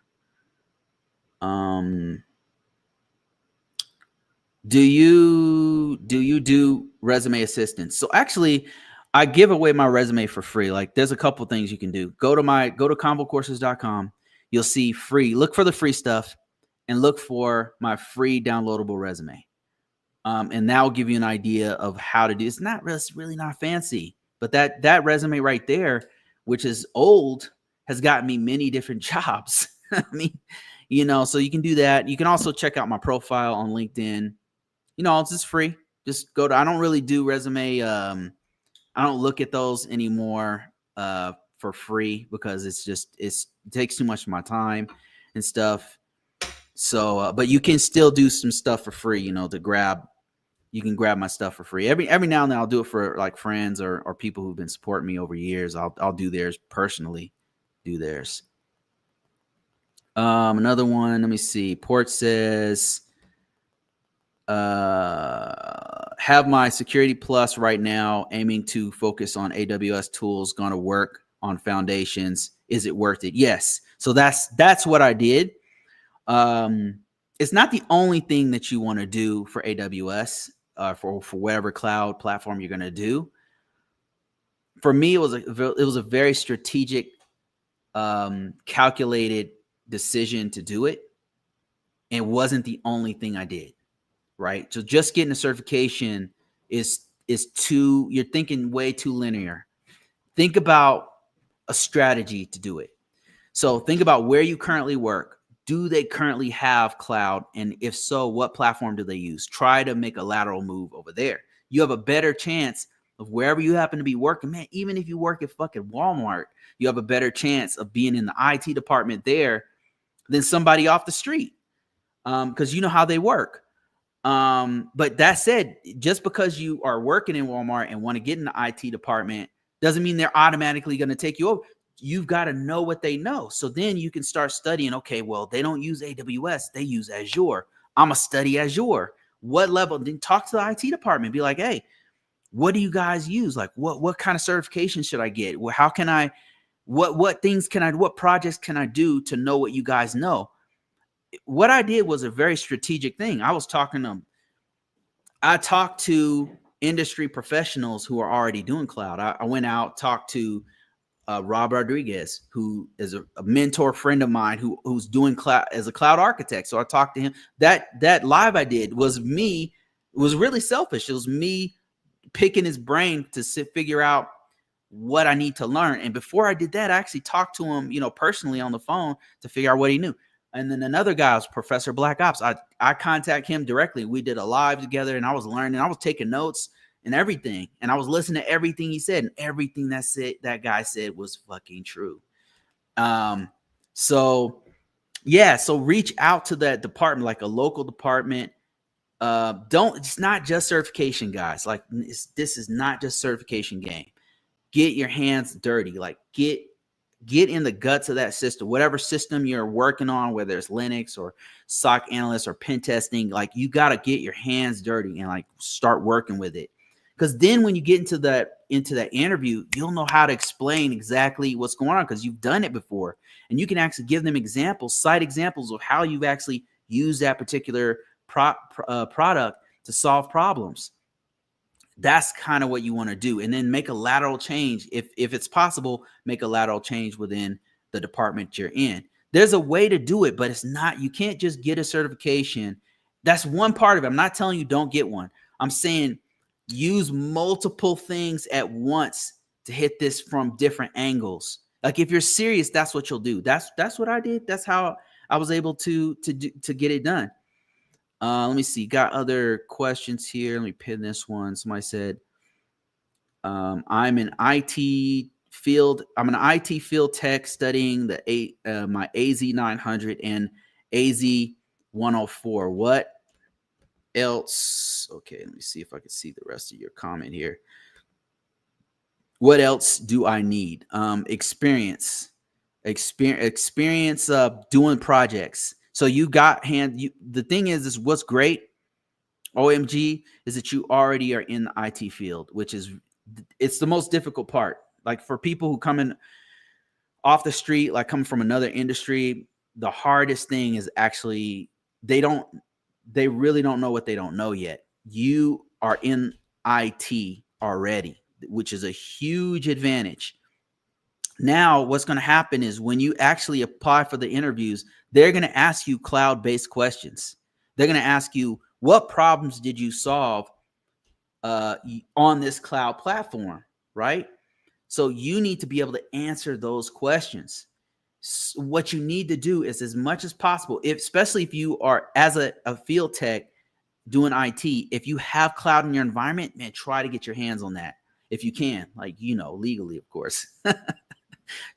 Do you do resume assistance? So actually, I give away my resume for free. Like, there's a couple things you can do. Go to ConvoCourses.com. You'll see free. Look for the free stuff and look for my free downloadable resume. And that will give you an idea of how to do. It's not really not fancy, but that resume right there, which is old, has gotten me many different jobs. I mean, so you can do that. You can also check out my profile on LinkedIn. It's just free. Just go to. I don't really do resume. I don't look at those anymore for free because it takes too much of my time and stuff. So, but you can still do some stuff for free. You can grab my stuff for free. Every now and then I'll do it for like friends or people who've been supporting me over years. I'll do theirs personally. Do theirs. Another one. Let me see. Port says, have my Security Plus right now, aiming to focus on AWS tools. Going to work on foundations. Is it worth it? Yes. So that's what I did. It's not the only thing that you want to do for AWS, for whatever cloud platform you're going to do. For me, it was a very strategic, calculated decision to do it. It wasn't the only thing I did, right? So just getting a certification is you're thinking way too linear. Think about a strategy to do it. So think about where you currently work. Do they currently have cloud? And if so, what platform do they use? Try to make a lateral move over there. You have a better chance of wherever you happen to be working. Man, even if you work at fucking Walmart, you have a better chance of being in the IT department there than somebody off the street, because you know how they work. But that said, just because you are working in Walmart and want to get in the IT department doesn't mean they're automatically going to take you over. You've got to know what they know. So then you can start studying. Okay, well, they don't use AWS. They use Azure. I'm going to study Azure. What level? Then talk to the IT department. Be like, hey, what do you guys use? Like, what kind of certification should I get? Well, how can I, what things can I, what projects can I do to know what you guys know? What I did was a very strategic thing. I talked to industry professionals who are already doing cloud. I went out, talked to Rob Rodriguez, who is a mentor friend of mine who's doing cloud as a cloud architect. So I talked to him. That live I did was really selfish. It was me picking his brain to figure out what I need to learn. And before I did that, I actually talked to him, personally on the phone to figure out what he knew. And then another guy was Professor Black Ops. I contact him directly. We did a live together, and I was learning. I was taking notes and everything. And I was listening to everything he said, and everything that guy said was fucking true. So reach out to that department, like a local department. It's not just certification, guys. Like, this is not just certification game. Get your hands dirty. Like, get in the guts of that system, whatever system you're working on, whether it's Linux or SOC analyst or pen testing. Like, you got to get your hands dirty and like start working with it. Because then when you get into that interview, you'll know how to explain exactly what's going on because you've done it before. And you can actually give them cite examples of how you've actually used that particular product to solve problems. That's kind of what you want to do. And then make a lateral change. If it's possible, make a lateral change within the department you're in. There's a way to do it, but it's not, you can't just get a certification. That's one part of it. I'm not telling you don't get one. I'm saying Use multiple things at once to hit this from different angles. Like if you're serious, that's what you'll do. That's what I did. That's how I was able to get it done. Let me see. Got other questions here. Let me pin this one. Somebody said, I'm an IT field tech studying my AZ900 and AZ104. What else? Okay, let me see if I can see the rest of your comment here. What else do I need? Experience doing projects. So you got the thing is what's great, OMG, is that you already are in the IT field, which is, it's the most difficult part. Like for people who come in off the street, like coming from another industry, the hardest thing is actually they really don't know what they don't know yet. You are in IT already, which is a huge advantage. Now, what's going to happen is when you actually apply for the interviews, they're going to ask you cloud-based questions. They're going to ask you, what problems did you solve on this cloud platform, right? So you need to be able to answer those questions. So what you need to do is, as much as possible, especially if you are as a field tech doing IT, if you have cloud in your environment, man, try to get your hands on that if you can, like, legally, of course.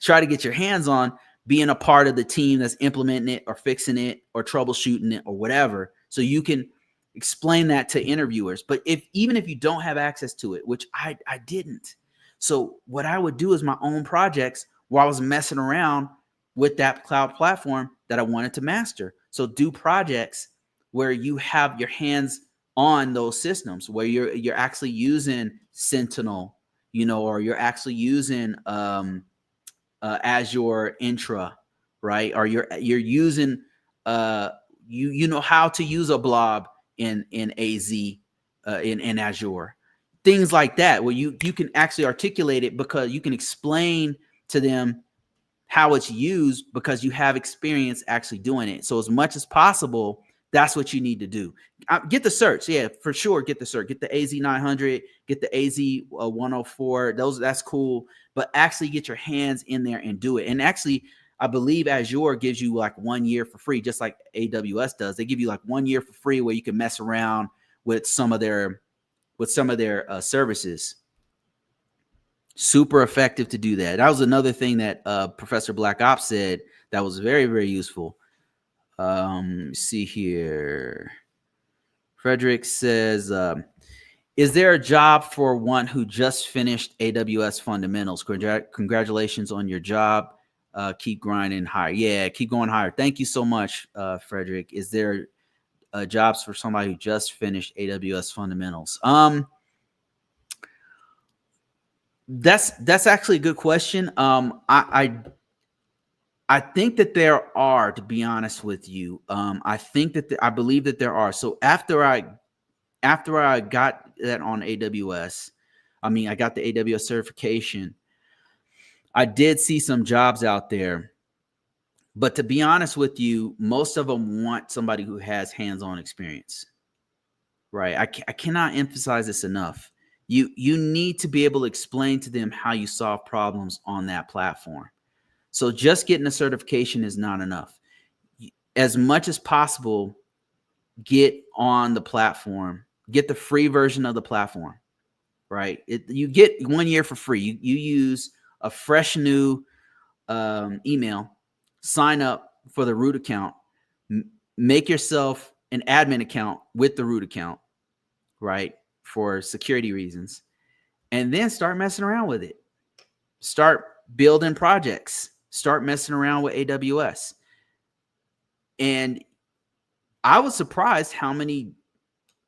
Try to get your hands on being a part of the team that's implementing it or fixing it or troubleshooting it or whatever, so you can explain that to interviewers. But even if you don't have access to it, which I didn't, so what I would do is my own projects where I was messing around with that cloud platform that I wanted to master. So do projects where you have your hands on those systems, where you're actually using Sentinel, or you're actually using Azure Intra, right? Or you're using you know how to use a blob in AZ in Azure, things like that, where you can actually articulate it because you can explain to them how it's used because you have experience actually doing it. So as much as possible, that's what you need to do. Get the certs, yeah, for sure. Get the cert, get the AZ900, get the AZ104. That's cool, but actually get your hands in there and do it. And actually, I believe Azure gives you like 1 year for free, just like AWS does. They give you like 1 year for free where you can mess around with some of their services. Super effective to do that. That was another thing that Professor Black Ops said that was very, very useful. See here. Frederick says, is there a job for one who just finished AWS fundamentals? Congratulations on your job. Keep grinding higher. Yeah, keep going higher. Thank you so much, Frederick. Is there jobs for somebody who just finished AWS fundamentals? That's actually a good question. I think that there are, to be honest with you. I believe that there are. So after I got that on AWS, I got the AWS certification. I did see some jobs out there, but to be honest with you, most of them want somebody who has hands-on experience, right? I cannot emphasize this enough. You need to be able to explain to them how you solve problems on that platform. So just getting a certification is not enough. As much as possible, get on the platform, get the free version of the platform, right? You get 1 year for free. You use a fresh new email, sign up for the root account, make yourself an admin account with the root account, right? For security reasons, and then start messing around with it. Start building projects. Start messing around with AWS. And I was surprised how many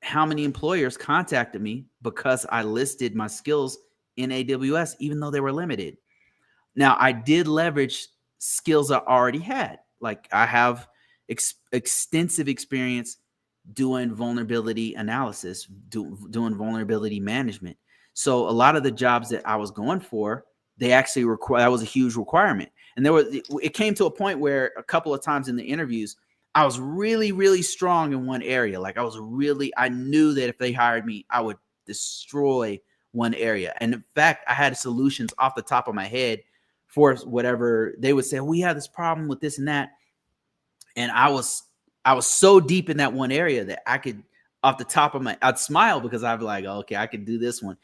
employers contacted me because I listed my skills in AWS, even though they were limited. Now, I did leverage skills I already had. Like I have extensive experience doing vulnerability analysis, doing vulnerability management. So a lot of the jobs that I was going for, they actually that was a huge requirement. And it came to a point where a couple of times in the interviews, I was really, really strong in one area. Like I knew that if they hired me, I would destroy one area. And in fact, I had solutions off the top of my head for whatever they would say. We have this problem with this and that, and I was so deep in that one area that I could, off the top of my, I'd smile because I'd be like, oh, okay, I could do this one.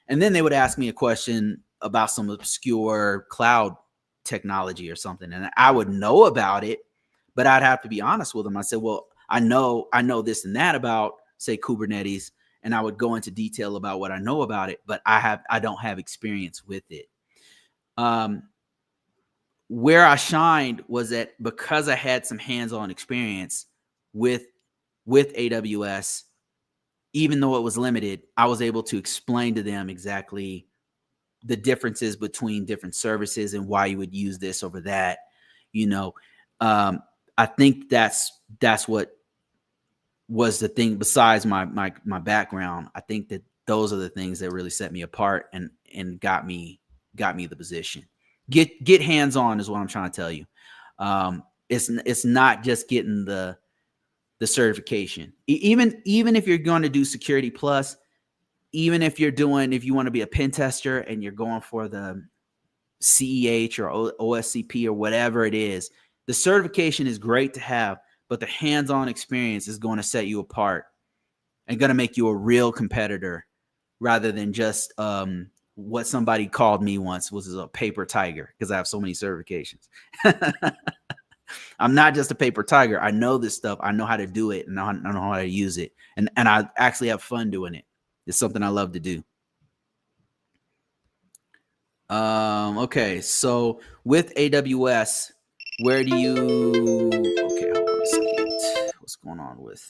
And then they would ask me a question about some obscure cloud technology or something, and I would know about it, but I'd have to be honest with them. I said, well, I know this and that about, say, Kubernetes, and I would go into detail about what I know about it, but I don't have experience with it. Where I shined was that because I had some hands-on experience with AWS, even though it was limited, I was able to explain to them exactly the differences between different services and why you would use this over that. I think that's what was the thing. Besides my background, I think that those are the things that really set me apart and got me the position. Get hands on is what I'm trying to tell you. It's not just getting the certification. Even if you're going to do Security Plus, even if you want to be a pen tester and you're going for the CEH or OSCP or whatever it is, the certification is great to have, but the hands-on experience is going to set you apart and going to make you a real competitor rather than just what somebody called me once was a paper tiger, because I have so many certifications. I'm not just a paper tiger. I know this stuff. I know how to do it, and I know how to use it. And I actually have fun doing it. It's something I love to do. Okay, so with AWS, where do you... Okay, hold on a second. What's going on with...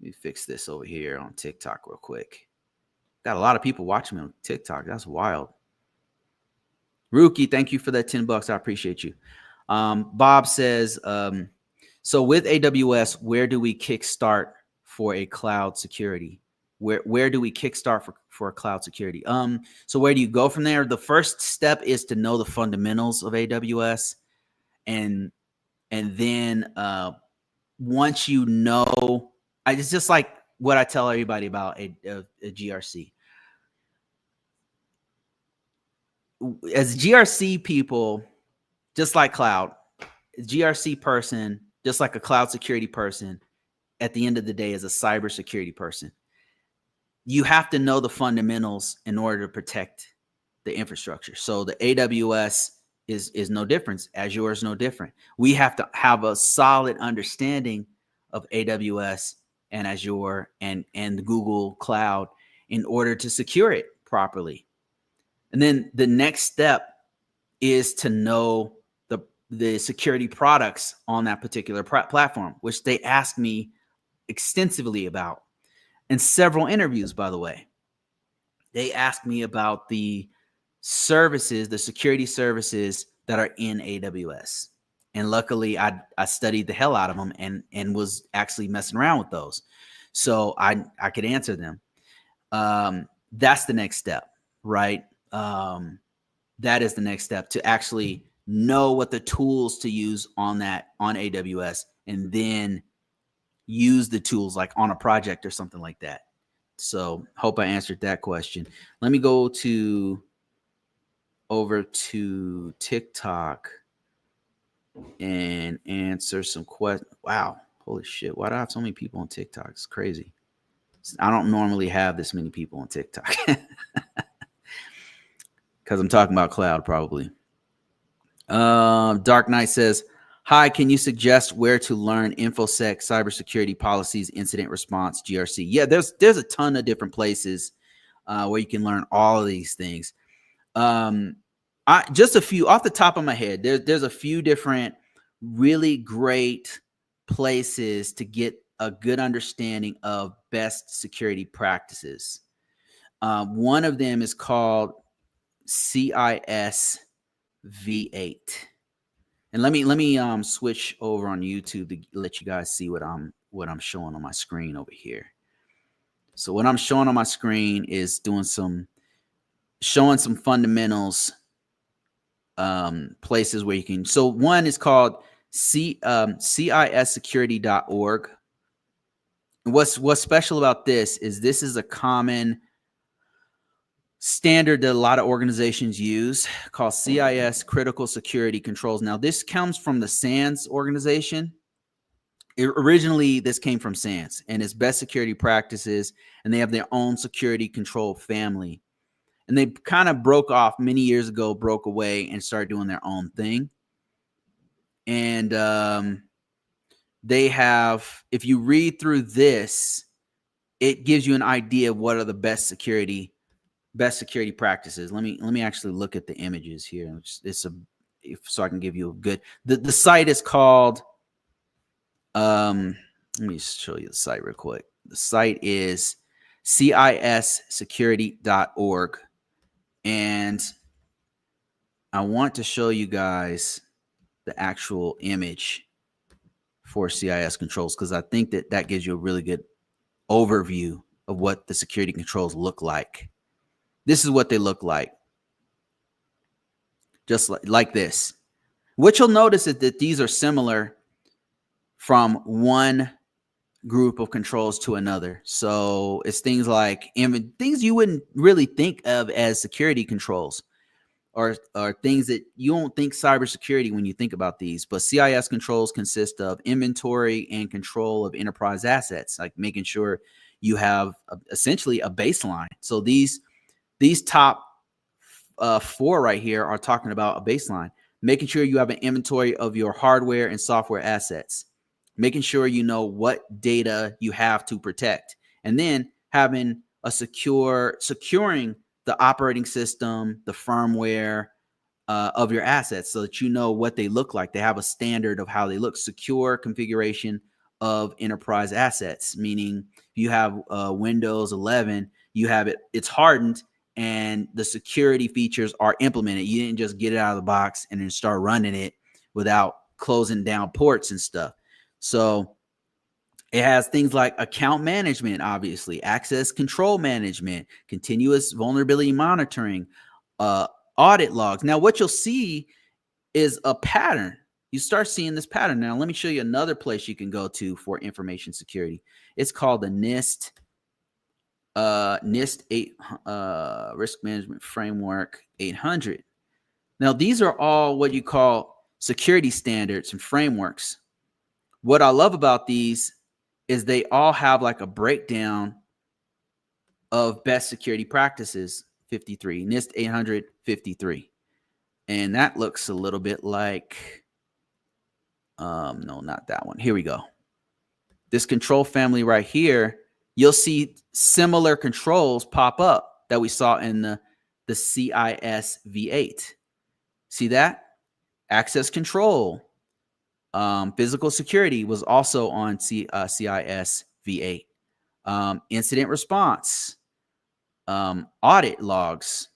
Let me fix this over here on TikTok real quick. Got a lot of people watching me on TikTok. That's wild. Rookie, thank you for that $10. I appreciate you. Bob says, so with AWS, where do we kickstart for a cloud security? Where do we kickstart for a cloud security? So where do you go from there? The first step is to know the fundamentals of AWS. And then once you know, it's just like what I tell everybody about a GRC. As GRC people, just like cloud, GRC person, just like a cloud security person, at the end of the day is a cybersecurity person. You have to know the fundamentals in order to protect the infrastructure. So the AWS is no different. Azure is no different. We have to have a solid understanding of AWS and Azure and the Google Cloud in order to secure it properly. And then the next step is to know the security products on that particular platform, which they asked me extensively about in several interviews, by the way. They asked me about the services, the security services that are in AWS. And luckily, I studied the hell out of them and was actually messing around with those. So I could answer them. That's the next step, right? That is the next step, to actually know what the tools to use on AWS, and then use the tools like on a project or something like that. So hope I answered that question. Let me go over to TikTok and answer some questions. Wow. Holy shit. Why do I have so many people on TikTok? It's crazy. I don't normally have this many people on TikTok. Because I'm talking about cloud, probably. Dark Knight says, hi, can you suggest where to learn InfoSec, cybersecurity policies, incident response, GRC? Yeah, there's a ton of different places where you can learn all of these things. Just a few off the top of my head. There's a few different really great places to get a good understanding of best security practices. One of them is called CIS V8. And let me switch over on YouTube to let you guys see what I'm showing on my screen over here. So what I'm showing on my screen is showing some fundamentals, places where you can. So one is called cissecurity.org. What's special about this is a common standard that a lot of organizations use called CIS Critical Security Controls. Now, this comes from the SANS organization. Originally, this came from SANS, and it's best security practices, and they have their own security control family. And they kind of broke off many years ago, broke away, and started doing their own thing. And they have, if you read through this, it gives you an idea of what are the best security practices. Let me actually look at the images here. So I can give you a good. The site is called. Let me show you the site real quick. The site is cissecurity.org, and I want to show you guys the actual image for CIS controls because I think that gives you a really good overview of what the security controls look like. This is what they look like. Just like this. What you'll notice is that these are similar from one group of controls to another. So it's things like things you wouldn't really think of as security controls, or things that you don't think cybersecurity when you think about these. But CIS controls consist of inventory and control of enterprise assets, like making sure you have essentially a baseline. So these top 4 right here are talking about a baseline, making sure you have an inventory of your hardware and software assets, making sure you know what data you have to protect, and then having a securing the operating system, the firmware of your assets so that you know what they look like. They have a standard of how they look. Secure configuration of enterprise assets, meaning you have Windows 11, you have it's hardened, and the security features are implemented. You didn't just get it out of the box and then start running it without closing down ports and stuff. So it has things like account management, obviously, access control management, continuous vulnerability monitoring, audit logs. Now, what you'll see is a pattern. You start seeing this pattern. Now, let me show you another place you can go to for information security. It's called the NIST 8 Risk Management Framework 800. Now, these are all what you call security standards and frameworks. What I love about these is they all have like a breakdown of best security practices. 53, NIST 853. And that looks a little bit like, no, not that one. Here we go. This control family right here, you'll see similar controls pop up that we saw in the CIS V8. See that? Access control. Physical security was also on CIS V8. Incident response. Audit logs.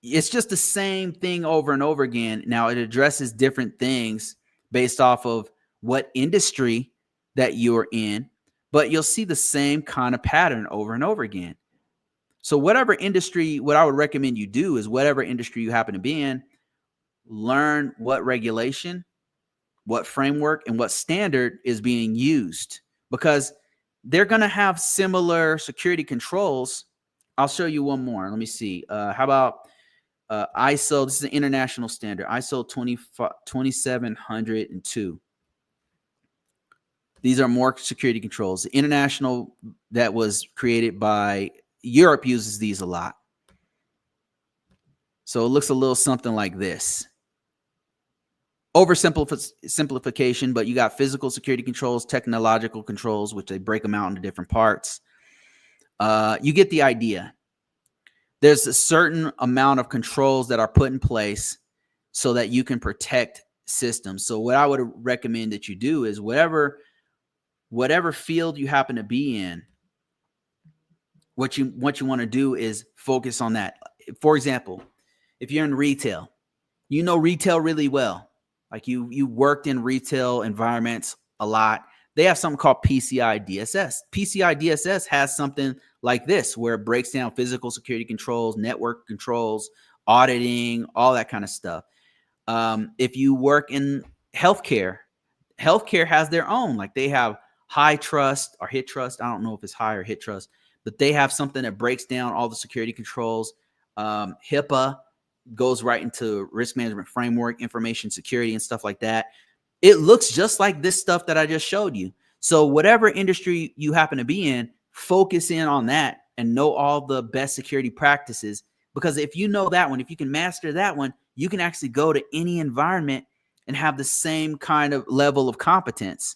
It's just the same thing over and over again. Now, it addresses different things based off of what industry that you're in, but you'll see the same kind of pattern over and over again. So whatever industry, what I would recommend you do is whatever industry you happen to be in, learn what regulation, what framework, and what standard is being used, because they're going to have similar security controls. I'll show you one more. Let me see. How about ISO? This is an international standard, ISO 27002. These are more security controls. The international that was created by Europe uses these a lot. So it looks a little something like this. Oversimplification, but you got physical security controls, technological controls, which they break them out into different parts. You get the idea. There's a certain amount of controls that are put in place so that you can protect systems. So what I would recommend that you do is whatever field you happen to be in, what you want to do is focus on that. For example, if you're in retail, you know retail really well. Like you worked in retail environments a lot. They have something called PCI DSS. PCI DSS has something like this, where it breaks down physical security controls, network controls, auditing, all that kind of stuff. If you work in healthcare has their own. Like they have High Trust or Hit Trust. I don't know if it's High or Hit Trust, but they have something that breaks down all the security controls. HIPAA goes right into risk management framework, information security, and stuff like that. It looks just like this stuff that I just showed you. So whatever industry you happen to be in, focus in on that and know all the best security practices. Because if you know that one, if you can master that one, you can actually go to any environment and have the same kind of level of competence.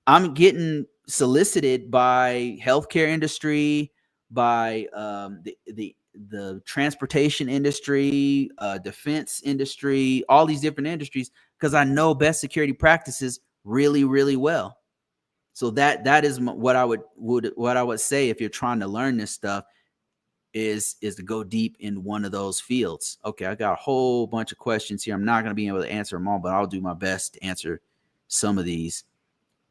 I'm getting solicited by healthcare industry, by the transportation industry, defense industry, all these different industries, because I know best security practices really, really well. So that is what I would say if you're trying to learn this stuff is to go deep in one of those fields. Okay, I got a whole bunch of questions here. I'm not going to be able to answer them all, but I'll do my best to answer some of these.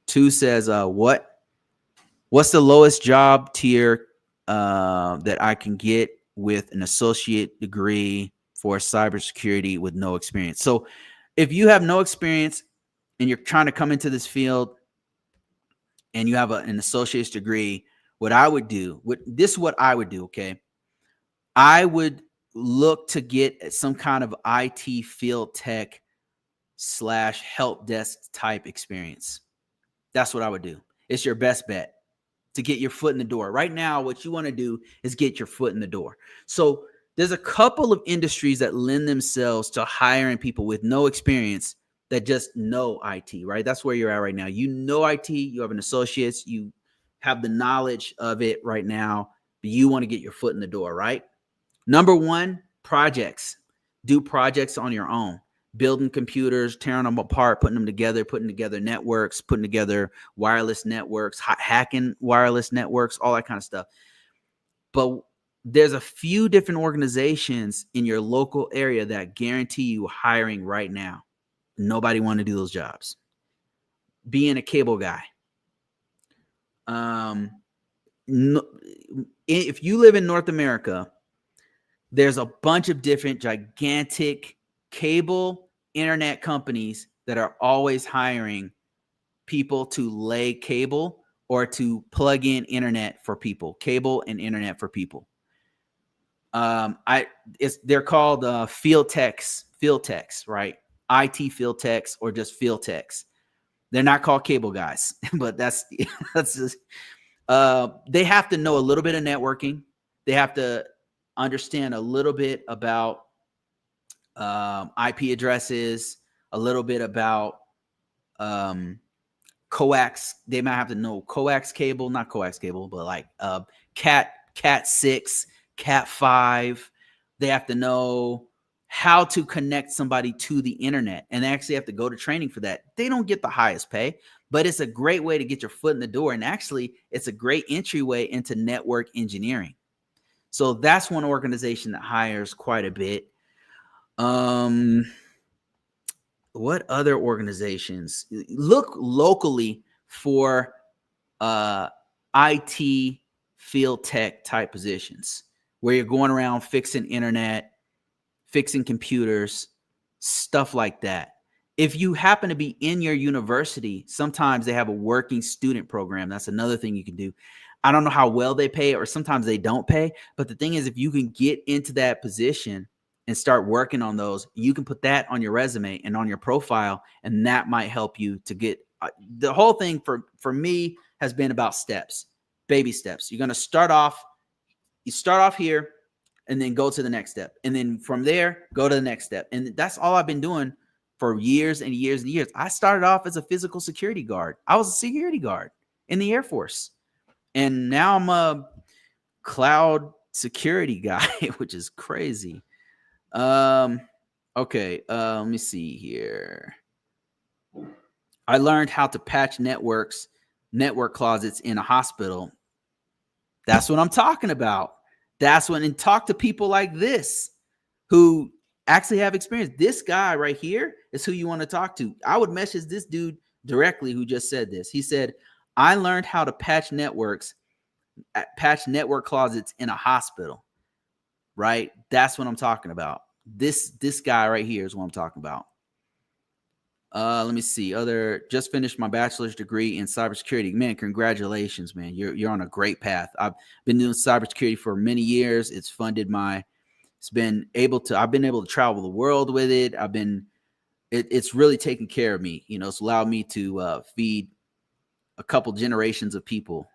2 says, what's the lowest job tier that I can get with an associate degree for cybersecurity with no experience? So if you have no experience and you're trying to come into this field and you have an associate's degree, what I would do, okay? I would look to get some kind of IT field tech / help desk type experience. That's what I would do. It's your best bet to get your foot in the door. Right now, what you want to do is get your foot in the door. So there's a couple of industries that lend themselves to hiring people with no experience that just know IT, right? That's where you're at right now. You know IT, you have an associate's, you have the knowledge of it right now, but you want to get your foot in the door, right? Number 1, projects. Do projects on your own. Building computers, tearing them apart, putting together networks, putting together wireless networks, hacking wireless networks, all that kind of stuff. But there's a few different organizations in your local area that guarantee you hiring right now. Nobody want to do those jobs. Being a cable guy. If you live in North America, there's a bunch of different gigantic cable internet companies that are always hiring people to lay cable or to plug in internet for people, cable and internet for people. They're called field techs, right? IT field techs or just field techs. They're not called cable guys, but that's just, they have to know a little bit of networking. They have to understand a little bit about IP addresses, a little bit about coax. They might have to know coax cable, not coax cable, but like Cat 6, Cat 5. They have to know how to connect somebody to the internet, and they actually have to go to training for that. They don't get the highest pay, but it's a great way to get your foot in the door, and actually it's a great entryway into network engineering. So that's one organization that hires quite a bit. What other organizations? Look locally for IT field tech type positions where you're going around fixing internet, fixing computers, stuff like that. If you happen to be in your university, sometimes they have a working student program. That's another thing you can do. I don't know how well they pay, or sometimes they don't pay. But the thing is, if you can get into that position and start working on those, you can put that on your resume and on your profile, and that might help you to get the whole thing. For me has been about steps, baby steps. You're going to start off here and then go to the next step. And then from there, go to the next step. And that's all I've been doing for years and years and years. I started off as a physical security guard. I was a security guard in the Air Force. And now I'm a cloud security guy, which is crazy. Okay. Let me see here. I learned how to patch network closets in a hospital. That's what I'm talking about. And talk to people like this who actually have experience. This guy right here is who you want to talk to. I would message this dude directly who just said this. He said, I learned how to patch network closets in a hospital, right? That's what I'm talking about. This guy right here is what I'm talking about. Let me see. Just finished my bachelor's degree in cybersecurity. Man, congratulations, man. You're on a great path. I've been doing cybersecurity for many years. I've been able to travel the world with it. It's really taken care of me. You know, it's allowed me to feed a couple generations of people.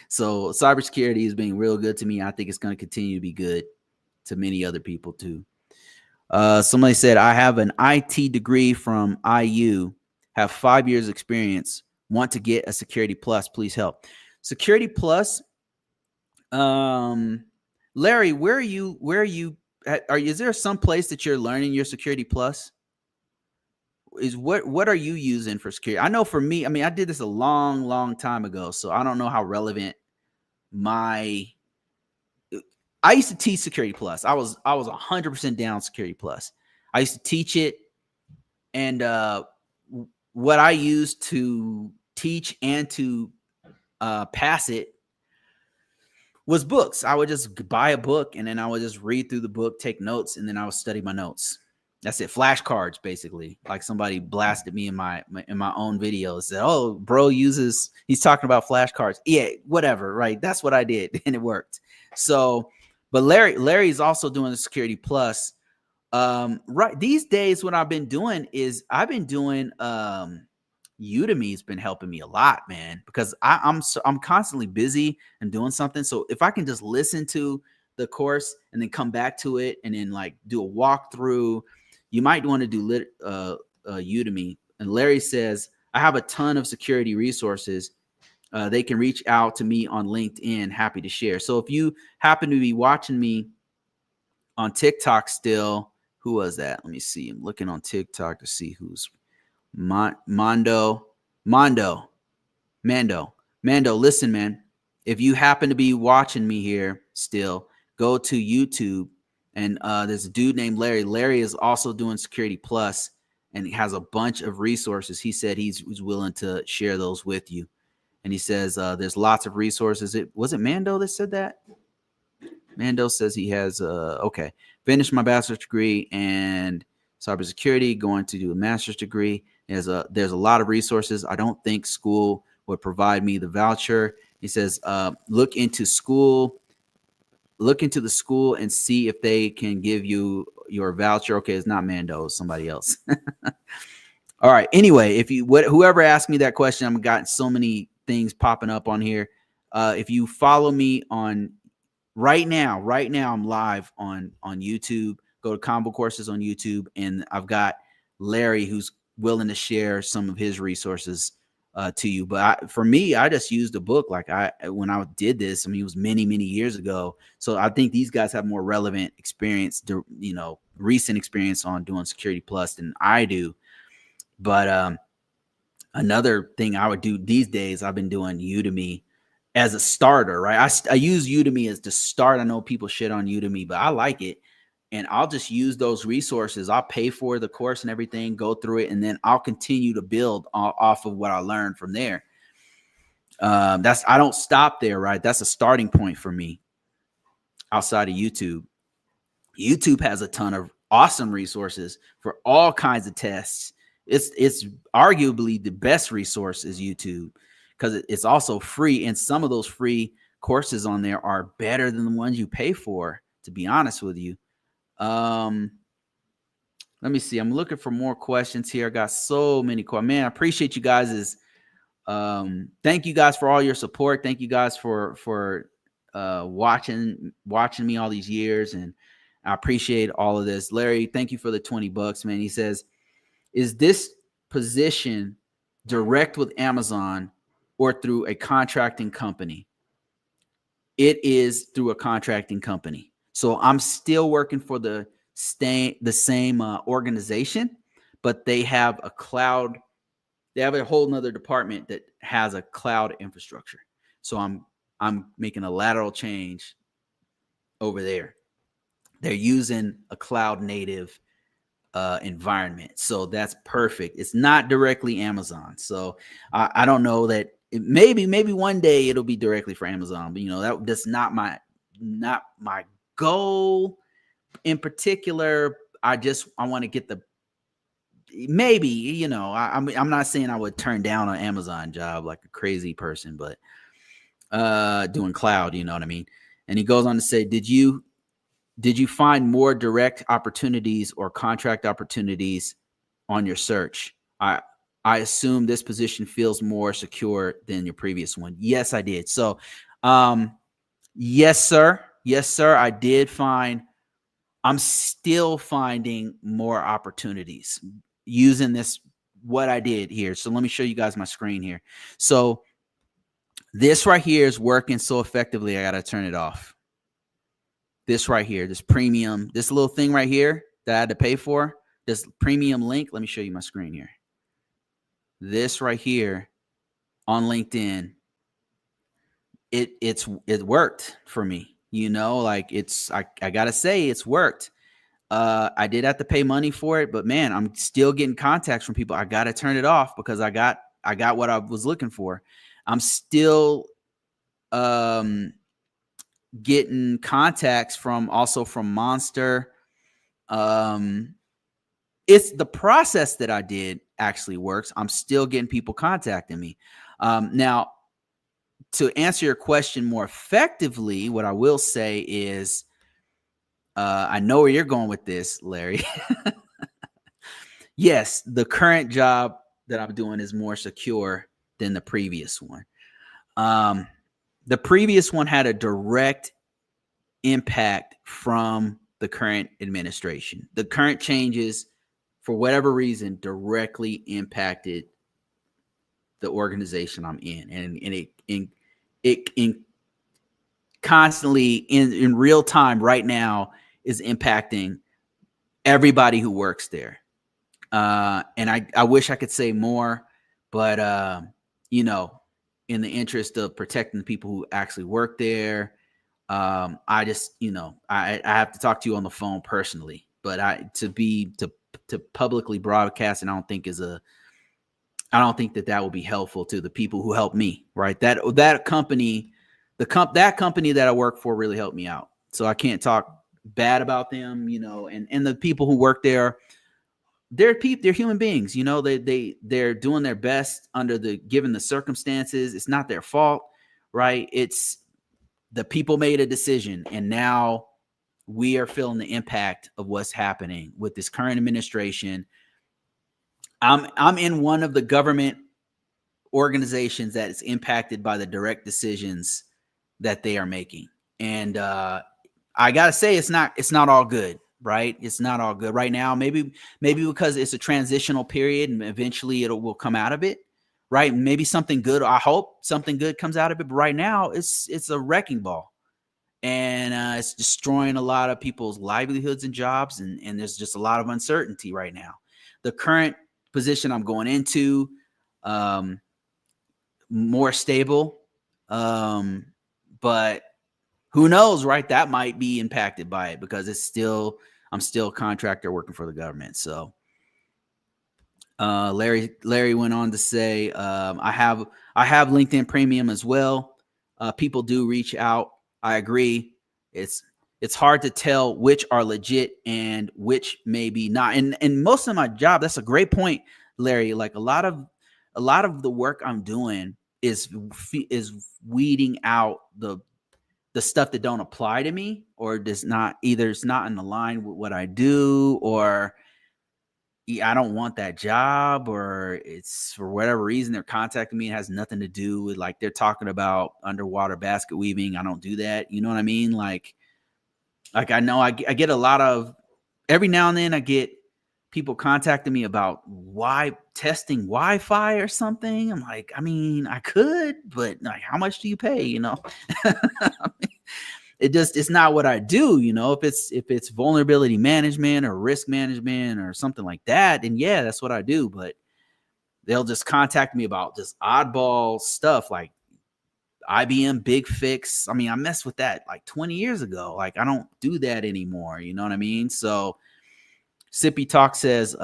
So cybersecurity is being real good to me. I think it's going to continue to be good to many other people too. Somebody said, I have an IT degree from IU, have 5 years experience, want to get a Security Plus. Please help. Security Plus. Larry, is there some place that you're learning your Security Plus? What are you using for security? I know for me, I mean, I did this a long time ago, so I don't know how relevant I used to teach Security Plus. I was 100% down Security Plus. I used to teach it, and what I used to teach and to pass it was books. I would just buy a book, and then I would just read through the book, take notes, and then I would study my notes. That's it. Flashcards, basically. Like somebody blasted me in my own videos. Said, "Oh, bro he's talking about flashcards." Yeah, whatever. Right. That's what I did, and it worked. So, but Larry's also doing the Security Plus. Right. These days, what I've been doing Udemy's been helping me a lot, man, because I'm constantly busy and doing something. So if I can just listen to the course and then come back to it and then like do a walkthrough, you might want to do Udemy. And Larry says, I have a ton of security resources. They can reach out to me on LinkedIn. Happy to share. So if you happen to be watching me on TikTok still, who was that? Let me see. I'm looking on TikTok to see who's Mando. Listen, man, if you happen to be watching me here still, go to YouTube. And there's a dude named Larry. Larry is also doing Security Plus, and he has a bunch of resources. He said he's willing to share those with you. And he says there's lots of resources. Was it Mando that said that? Mando says he has, finished my bachelor's degree and cybersecurity, going to do a master's degree. There's a lot of resources. I don't think school would provide me the voucher. He says, look into the school and see if they can give you your voucher. Okay, it's not Mando, it's somebody else. All right. Anyway, whoever asked me that question, I've got so many things popping up on here. If you follow me on right now, I'm live on YouTube. Go to ConvoCourses on YouTube, and I've got Larry who's willing to share some of his resources to you. But for me, I just used a book. Like when I did this, I mean, it was many years ago. So I think these guys have more relevant experience, recent experience on doing Security Plus than I do. But another thing I would do these days, I've been doing Udemy as a starter, right? I use Udemy as the start. I know people shit on Udemy, but I like it. And I'll just use those resources. I'll pay for the course and everything, go through it, and then I'll continue to build off of what I learned from there. I don't stop there, right? That's a starting point for me outside of YouTube. YouTube has a ton of awesome resources for all kinds of tests. It's arguably the best resource is YouTube because it's also free. And some of those free courses on there are better than the ones you pay for, to be honest with you. Let me see. I'm looking for more questions here. I got so many questions. Man, I appreciate you guys. Thank you guys for all your support. Thank you guys for watching me all these years. And I appreciate all of this. Larry, thank you for the $20, man. He says, is this position direct with Amazon or through a contracting company? It is through a contracting company. So I'm still working for the same organization, but they have a cloud. They have a whole nother department that has a cloud infrastructure. So I'm making a lateral change over there. They're using a cloud native environment. So that's perfect. It's not directly Amazon. So I don't know that maybe one day it'll be directly for Amazon, but that's not my goal in particular. I want to get maybe, you know, I'm not saying I would turn down an Amazon job like a crazy person, but doing cloud, you know what I mean? And he goes on to say, did you find more direct opportunities or contract opportunities on your search? I assume this position feels more secure than your previous one. Yes, I did. So, yes, sir. Yes, sir. I did find, I'm still finding more opportunities using this, what I did here. So let me show you guys my screen here. So this right here is working so effectively, I got to turn it off. This right here, this premium, this little thing right here that I had to pay for, this premium link. Let me show you my screen here. This right here on LinkedIn, it worked for me. You know, like I gotta say it's worked. I did have to pay money for it, but man, I'm still getting contacts from people. I gotta turn it off because I got what I was looking for. I'm still getting contacts from Monster. It's the process that I did actually works. I'm still getting people contacting me. Now, to answer your question more effectively, what I will say is, I know where you're going with this, Larry. Yes, the current job that I'm doing is more secure than the previous one. The previous one had a direct impact from the current administration. The current changes, for whatever reason, directly impacted the organization I'm in, and it constantly in real time right now is impacting everybody who works there. And I wish I could say more, but you know, in the interest of protecting the people who actually work there, I just, you know, I have to talk to you on the phone personally, but to publicly broadcast, and I don't think that will be helpful to the people who helped me, right? That company, that company that I work for really helped me out. So I can't talk bad about them, you know, and the people who work there, they're human beings, you know, they're doing their best under given the circumstances. It's not their fault, right? It's the people made a decision, and now we are feeling the impact of what's happening with this current administration. I'm in one of the government organizations that is impacted by the direct decisions that they are making. And I gotta say, it's not all good, right? It's not all good right now. Maybe because it's a transitional period, and eventually will come out of it, right? Maybe something good. I hope something good comes out of it. But right now, it's a wrecking ball, and it's destroying a lot of people's livelihoods and jobs, and there's just a lot of uncertainty right now. The current position I'm going into, more stable, but who knows, right? That might be impacted by it because I'm still a contractor working for the government. So Larry went on to say, I have LinkedIn Premium as well. People do reach out. I agree. It's hard to tell which are legit and which maybe not. And most of my job, that's a great point, Larry. Like a lot of the work I'm doing is weeding out the stuff that don't apply to me, or does not, either it's not in line with what I do, or I don't want that job, or it's for whatever reason they're contacting me. It has nothing to do with, like, they're talking about underwater basket weaving. I don't do that. You know what I mean? Like I know I get a lot of, every now and then I get people contacting me about testing Wi-Fi or something. I'm like, I mean, I could, but like, how much do you pay? You know, it's not what I do. You know, if it's vulnerability management or risk management or something like that, then yeah, that's what I do. But they'll just contact me about just oddball stuff like IBM Big Fix. I mean, I messed with that like 20 years ago. Like, I don't do that anymore. You know what I mean? So Sippy Talk says,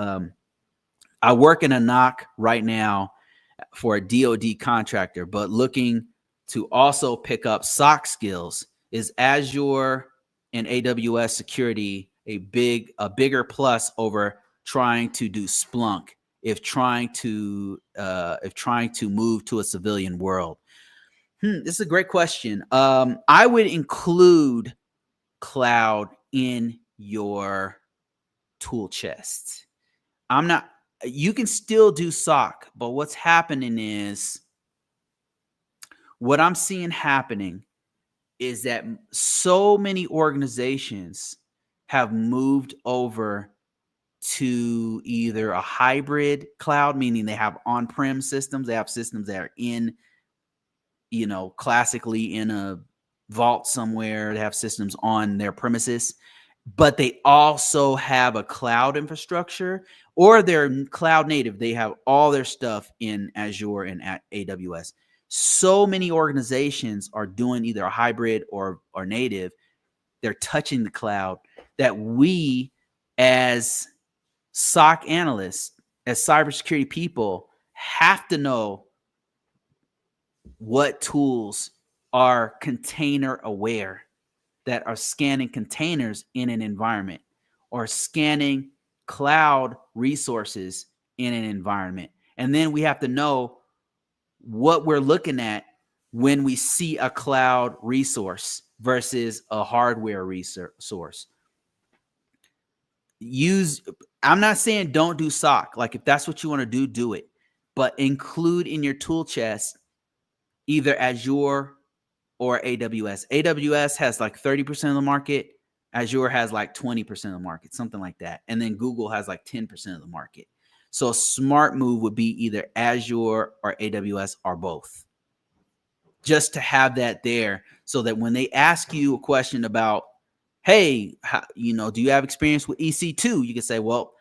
I work in a knock right now for a DoD contractor, but looking to also pick up SOC skills. Is Azure and AWS security a bigger plus over trying to do Splunk, if trying to move to a civilian world? This is a great question. I would include cloud in your tool chest. You can still do SOC, but what's happening is, what I'm seeing happening is that so many organizations have moved over to either a hybrid cloud, meaning they have on-prem systems, they have systems that are in, classically in a vault somewhere, they have systems on their premises, but they also have a cloud infrastructure, or they're cloud native. They have all their stuff in Azure and at AWS. So many organizations are doing either a hybrid or native. They're touching the cloud, that we as SOC analysts, as cybersecurity people, have to know what tools are container aware, that are scanning containers in an environment, or scanning cloud resources in an environment. And then we have to know what we're looking at when we see a cloud resource versus a hardware resource. I'm not saying don't do SOC. Like, if that's what you want to do, do it. But include in your tool chest either Azure or AWS. AWS has like 30% of the market. Azure has like 20% of the market, something like that. And then Google has like 10% of the market. So a smart move would be either Azure or AWS or both, just to have that there, so that when they ask you a question about, hey, do you have experience with EC2? You can say, well,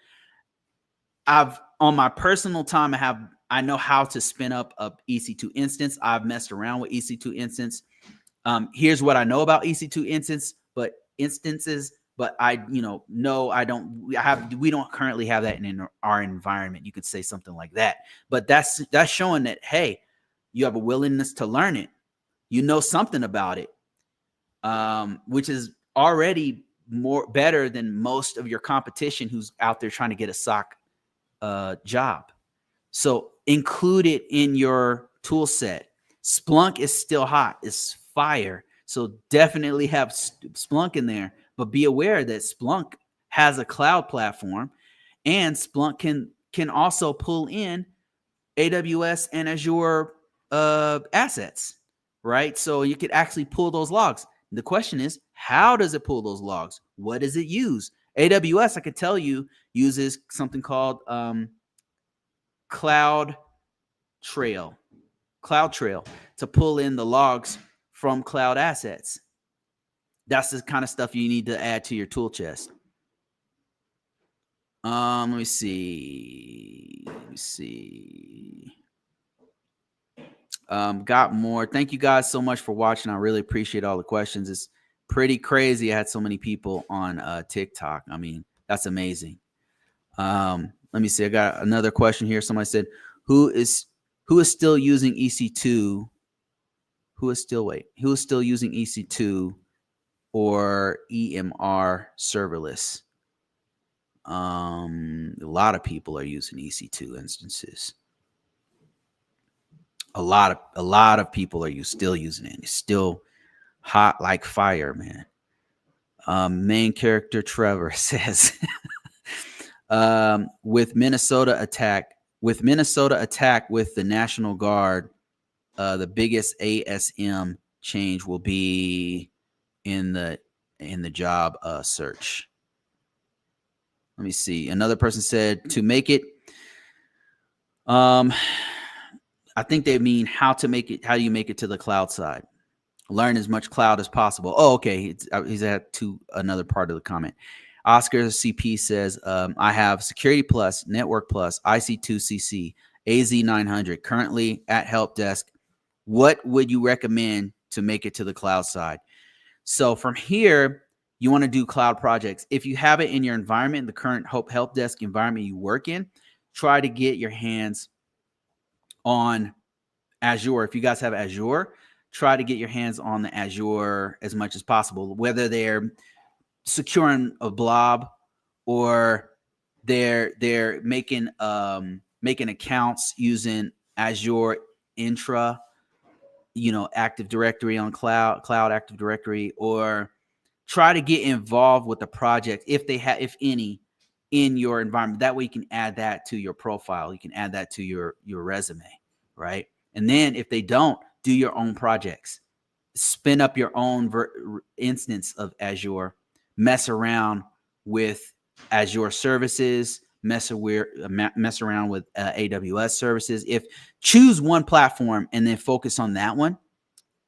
on my personal time, I know how to spin up a EC2 instance. I've messed around with EC2 instance. Here's what I know about EC2 instances, but we don't currently have that in our environment. You could say something like that, but that's showing that, hey, you have a willingness to learn it. You know something about it, which is already better than most of your competition who's out there trying to get a SOC job. So include it in your tool set. Splunk is still hot. It's fire. So definitely have Splunk in there, but be aware that Splunk has a cloud platform, and Splunk can also pull in AWS and Azure assets, right? So you could actually pull those logs. The question is, how does it pull those logs? What does it use? AWS, I could tell you, uses something called Cloud Trail to pull in the logs from cloud assets. That's the kind of stuff you need to add to your tool chest. Let me see. Got more. Thank you guys so much for watching. I really appreciate all the questions. It's pretty crazy. I had so many people on TikTok. I mean, that's amazing. Let me see. I got another question here. Somebody said, who is still using EC2? Who is still using EC2 or EMR serverless? A lot of people are using EC2 instances. A lot of people are still using it. It's still hot like fire, man. Main character Trevor says, with Minnesota attack with the National Guard, the biggest ASM change will be in the job search. Let me see. Another person said, to make it, I think they mean how do you make it to the cloud side? Learn as much cloud as possible. Oh, okay. He's at another part of the comment. Oscar CP says, I have Security Plus, Network Plus, IC2CC, AZ900, currently at Help Desk. What would you recommend to make it to the cloud side? So from here, you want to do cloud projects. If you have it in your environment, the current Help Desk environment you work in, try to get your hands on Azure. If you guys have Azure, try to get your hands on the Azure as much as possible, whether they're securing a blob or they're making accounts using Azure Intra, Active Directory on cloud Active Directory, or try to get involved with the project if they have, if any, in your environment. That way you can add that to your profile. You can add that to your resume, right? And then if they don't, do your own projects. Spin up your own instance of Azure. Mess around with Azure services. Mess around with AWS services. If choose one platform and then focus on that one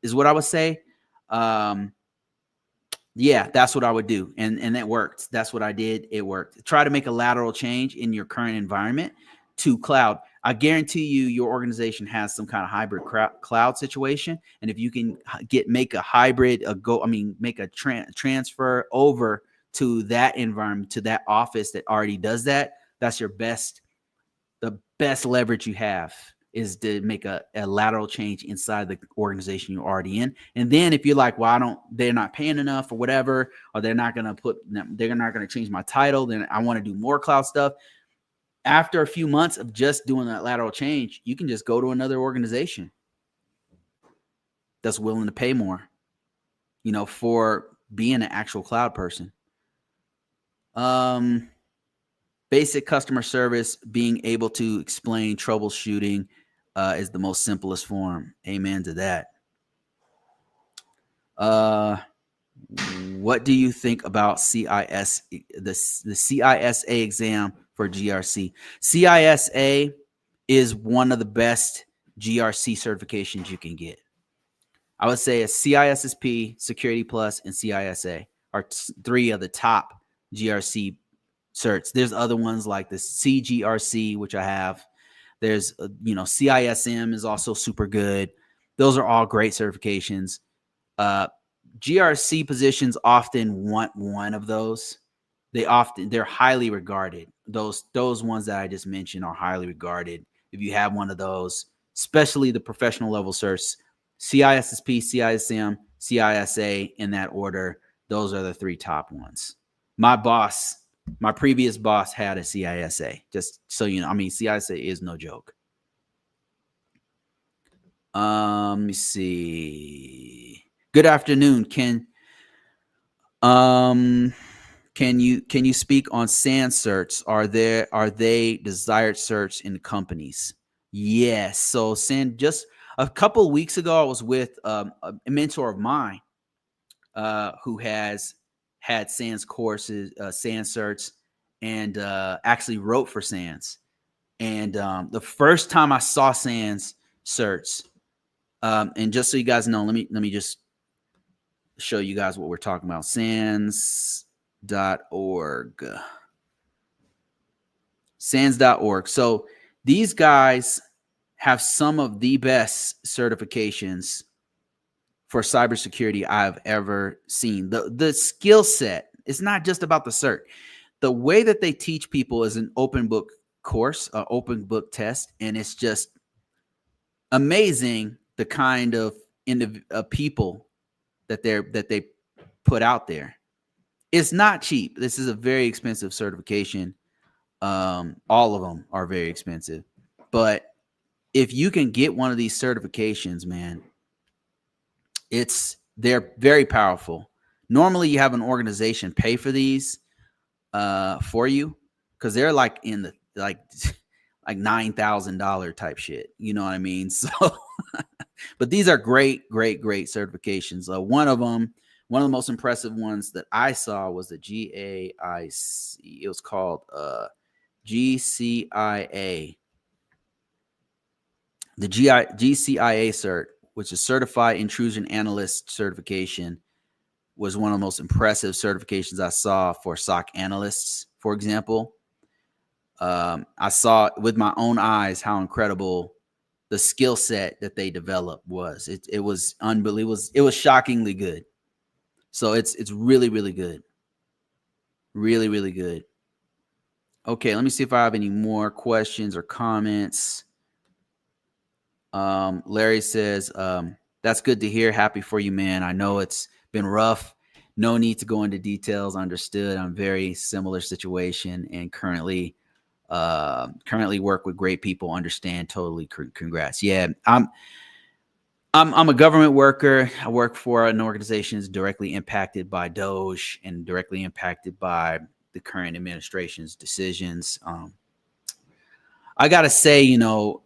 is what I would say. Yeah, that's what I would do. And that worked. That's what I did. It worked. Try to make a lateral change in your current environment to cloud. I guarantee you your organization has some kind of hybrid cloud situation. And if you can make a hybrid, make a transfer over to that environment, to that office that already does that, that's the best leverage you have, is to make a lateral change inside the organization you're already in. And then if you're like, well, they're not paying enough or whatever, or they're not going to change my title, then I want to do more cloud stuff. After a few months of just doing that lateral change, you can just go to another organization that's willing to pay more, for being an actual cloud person. Basic customer service, being able to explain troubleshooting is the most simplest form. Amen to that. What do you think about the CISA exam for GRC? CISA is one of the best GRC certifications you can get. I would say a CISSP, Security Plus, and CISA are three of the top GRC certs. There's other ones like the CGRC, which I have. There's, CISM is also super good. Those are all great certifications. GRC positions often want one of those. They're highly regarded. Those ones that I just mentioned are highly regarded. If you have one of those, especially the professional level certs, CISSP, CISM, CISA, in that order, those are the three top ones. My previous boss had a CISA, just so you know. CISA is no joke. Let me see. Good afternoon. Can you speak on SAN certs? Are they desired certs in companies? Yes. So SAN, just a couple of weeks ago, I was with a mentor of mine who has had SANS courses, SANS certs, and actually wrote for SANS. And the first time I saw SANS certs, and just so you guys know, let me just show you guys what we're talking about. SANS.org. SANS.org. So these guys have some of the best certifications for cybersecurity I've ever seen. The skill set, it's not just about the cert. The way that they teach people is an open book course, an open book test, and it's just amazing the kind of people that they put out there. It's not cheap. This is a very expensive certification. All of them are very expensive, but if you can get one of these certifications, man, they're very powerful. Normally you have an organization pay for these for you, because they're like in the like $9,000 type shit. You know what I mean? So, but these are great certifications. One of the most impressive ones that I saw was the GAIC. It was called GCIA. The GCIA cert, which is Certified Intrusion Analyst certification, was one of the most impressive certifications I saw for SOC analysts, for example. I saw with my own eyes how incredible the skill set that they developed was. It was unbelievable. It was shockingly good. So it's really good. Really good. Okay, let me see if I have any more questions or comments. Larry says, that's good to hear. Happy for you, man. I know it's been rough No need to go into details. Understood. I'm very similar situation and currently work with great people. Understand totally. Congrats. Yeah, I'm a government worker. I work for an organization that's directly impacted by Doge and directly impacted by the current administration's decisions. I gotta say,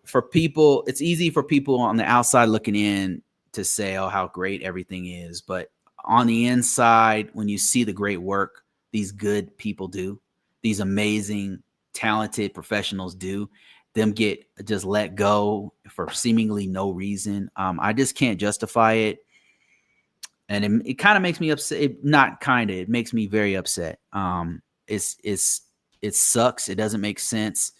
for people, it's easy for people on the outside looking in to say, "Oh, how great everything is," but on the inside, when you see the great work these good people do, these amazing, talented professionals do, them get just let go for seemingly no reason. I just can't justify it, and it kind of makes me upset. It makes me very upset. It sucks. It doesn't make sense.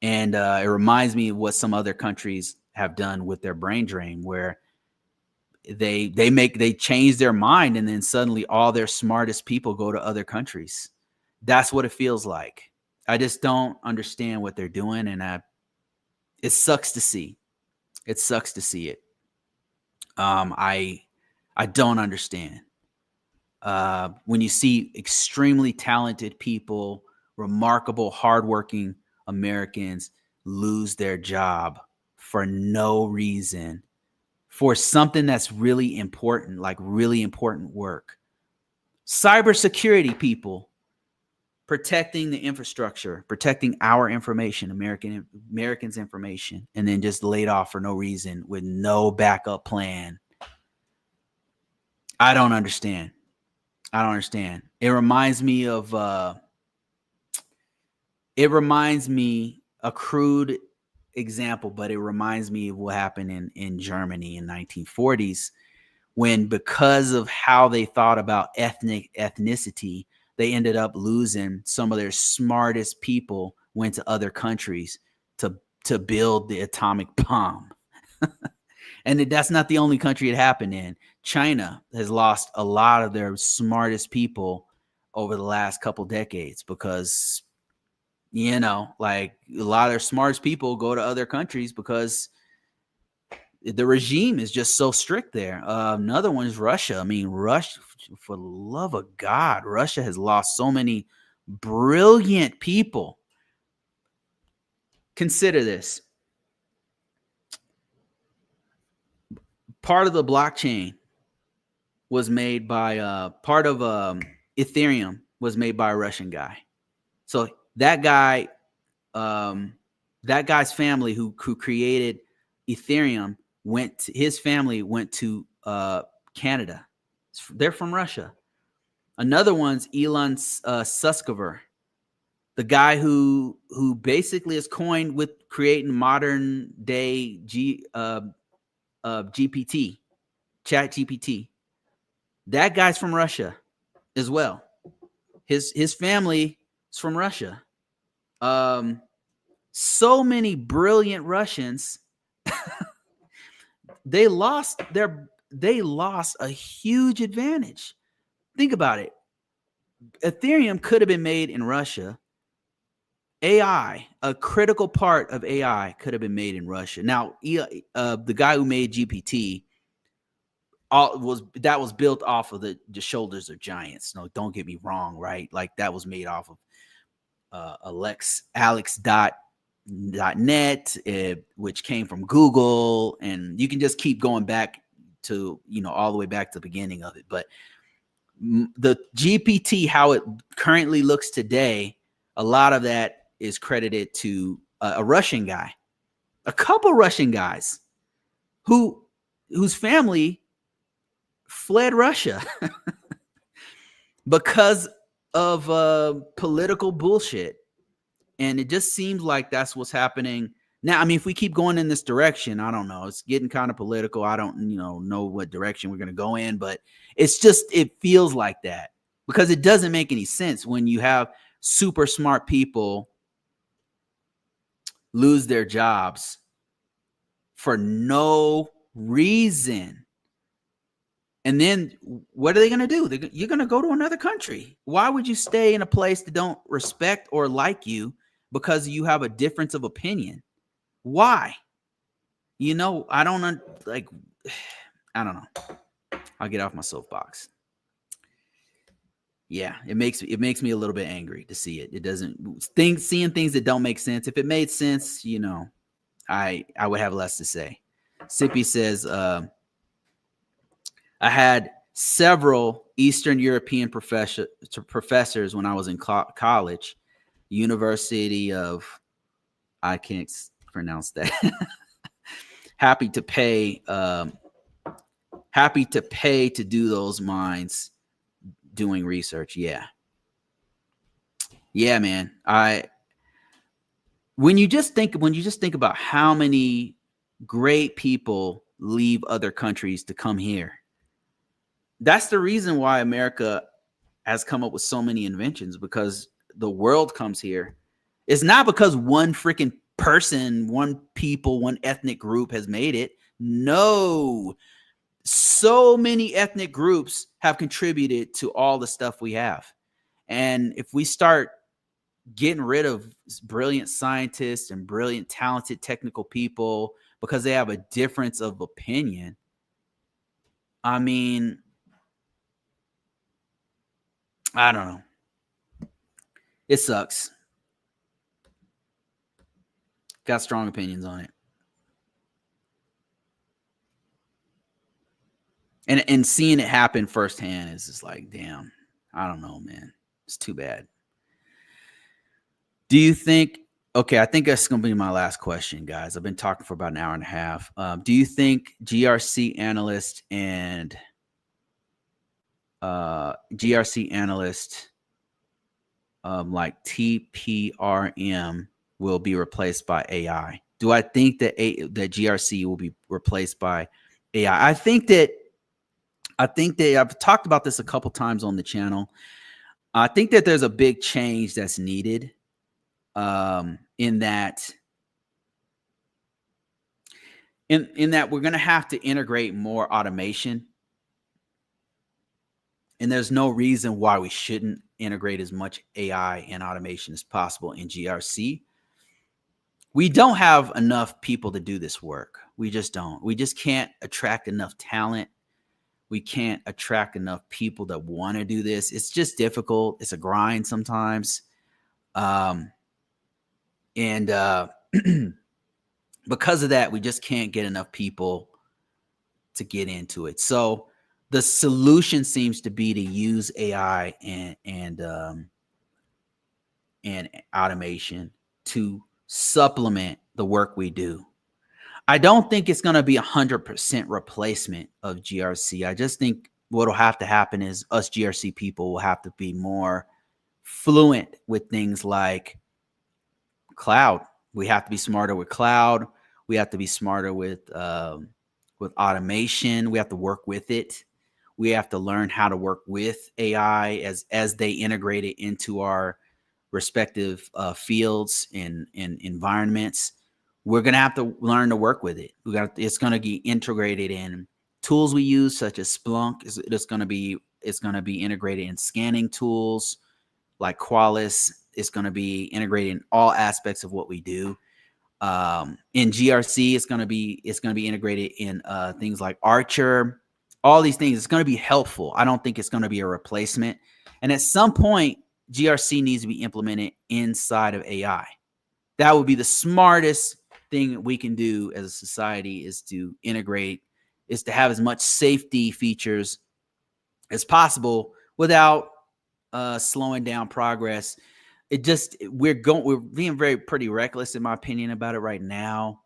And it reminds me of what some other countries have done with their brain drain, where they change their mind and then suddenly all their smartest people go to other countries. That's what it feels like. I just don't understand what they're doing, and it sucks to see. It sucks to see it. I don't understand. When you see extremely talented people, remarkable, hardworking Americans lose their job for no reason, for something that's really important, like really important work. Cybersecurity people protecting the infrastructure, protecting our information, Americans' information, and then just laid off for no reason with no backup plan. I don't understand. It reminds me of a crude example, but it reminds me of what happened in Germany in 1940s, when, because of how they thought about ethnicity, they ended up losing some of their smartest people, went to other countries to build the atomic bomb. And that's not the only country it happened in. China has lost a lot of their smartest people over the last couple decades because, like, a lot of their smartest people go to other countries because the regime is just so strict there. Another one is Russia. I mean, Russia, for the love of God, Russia has lost so many brilliant people. Consider this. Part of the blockchain was made by part of Ethereum was made by a Russian guy. So that guy's family who created Ethereum his family went to Canada. They're from Russia. Another one's Elon Suskover, the guy who basically is coined with creating modern day GPT, Chat GPT. That guy's from Russia as well. His family is from Russia. So many brilliant Russians. They lost a huge advantage. Think about it. Ethereum could have been made in Russia. AI, a critical part of AI, could have been made in Russia. Now, the guy who made GPT was built off of the shoulders of giants. No, don't get me wrong, right? Like, that was made off of Alex.net, which came from Google, and you can just keep going back to all the way back to the beginning of it. But the GPT, how it currently looks today, a lot of that is credited to a Russian guy, a couple Russian guys whose family fled Russia because of political bullshit. And it just seems like that's what's happening now. I mean, if we keep going in this direction, I don't know. It's getting kind of political. I don't know what direction we're going to go in, but it feels like that because it doesn't make any sense when you have super smart people lose their jobs for no reason. And then what are they going to do? You're going to go to another country. Why would you stay in a place that don't respect or like you because you have a difference of opinion? Why? I don't I don't know. I'll get off my soapbox. Yeah, it makes me a little bit angry to see it. It doesn't seeing things that don't make sense. If it made sense, I would have less to say. Sippy says, I had several Eastern European professors when I was in college, University of, I can't pronounce that. happy to pay to do those minds doing research. Yeah, man. When you just think about how many great people leave other countries to come here, that's the reason why America has come up with so many inventions, because the world comes here. It's not because one freaking person, one people, one ethnic group has made it. No, so many ethnic groups have contributed to all the stuff we have. And if we start getting rid of brilliant scientists and brilliant, talented technical people because they have a difference of opinion, I mean, I don't know. It sucks. Got strong opinions on it. And seeing it happen firsthand is just like, damn, I don't know, man. It's too bad. Do you think, okay, I think that's going to be my last question, guys. I've been talking for about an hour and a half. Do you think GRC analyst like TPRM will be replaced by AI? Do I think that that GRC will be replaced by AI? I think that I've talked about this a couple times on the channel. I think that there's a big change that's needed in that we're going to have to integrate more automation. And there's no reason why we shouldn't integrate as much AI and automation as possible in GRC. We don't have enough people to do this work. We just don't. We just can't attract enough talent. We can't attract enough people that want to do this. It's just difficult. It's a grind sometimes. And because of that, we just can't get enough people to get into it. So the solution seems to be to use AI and automation to supplement the work we do. I don't think it's going to be 100% replacement of GRC. I just think what will have to happen is us GRC people will have to be more fluent with things like cloud. We have to be smarter with cloud. We have to be smarter with automation. We have to work with it. We have to learn how to work with AI as they integrate it into our respective fields and environments. We're going to have to learn to work with it. It's going to be integrated in tools we use, such as Splunk. It's going to be integrated in scanning tools like Qualys. It's going to be integrated in all aspects of what we do. In GRC, it's going to be integrated in things like Archer. All these things. It's going to be helpful. I don't think it's going to be a replacement. And at some point, GRC needs to be implemented inside of AI. That would be the smartest thing we can do as a society, is to have as much safety features as possible without slowing down progress. We're being pretty reckless, in my opinion, about it right now.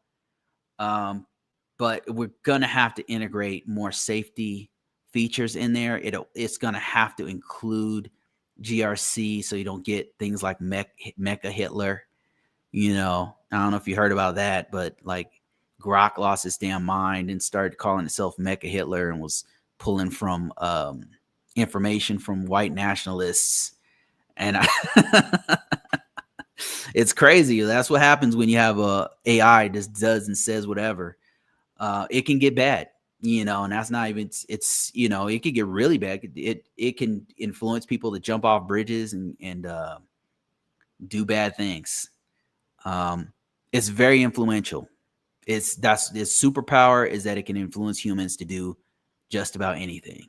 But we're gonna have to integrate more safety features in there. It's gonna have to include GRC, so you don't get things like Mecha Hitler. I don't know if you heard about that, but like Grok lost its damn mind and started calling itself Mecha Hitler and was pulling from information from white nationalists. And it's crazy. That's what happens when you have a AI just does and says whatever. It can get bad, and that's not even, it could get really bad. It can influence people to jump off bridges and do bad things. It's very influential. Its superpower is that it can influence humans to do just about anything.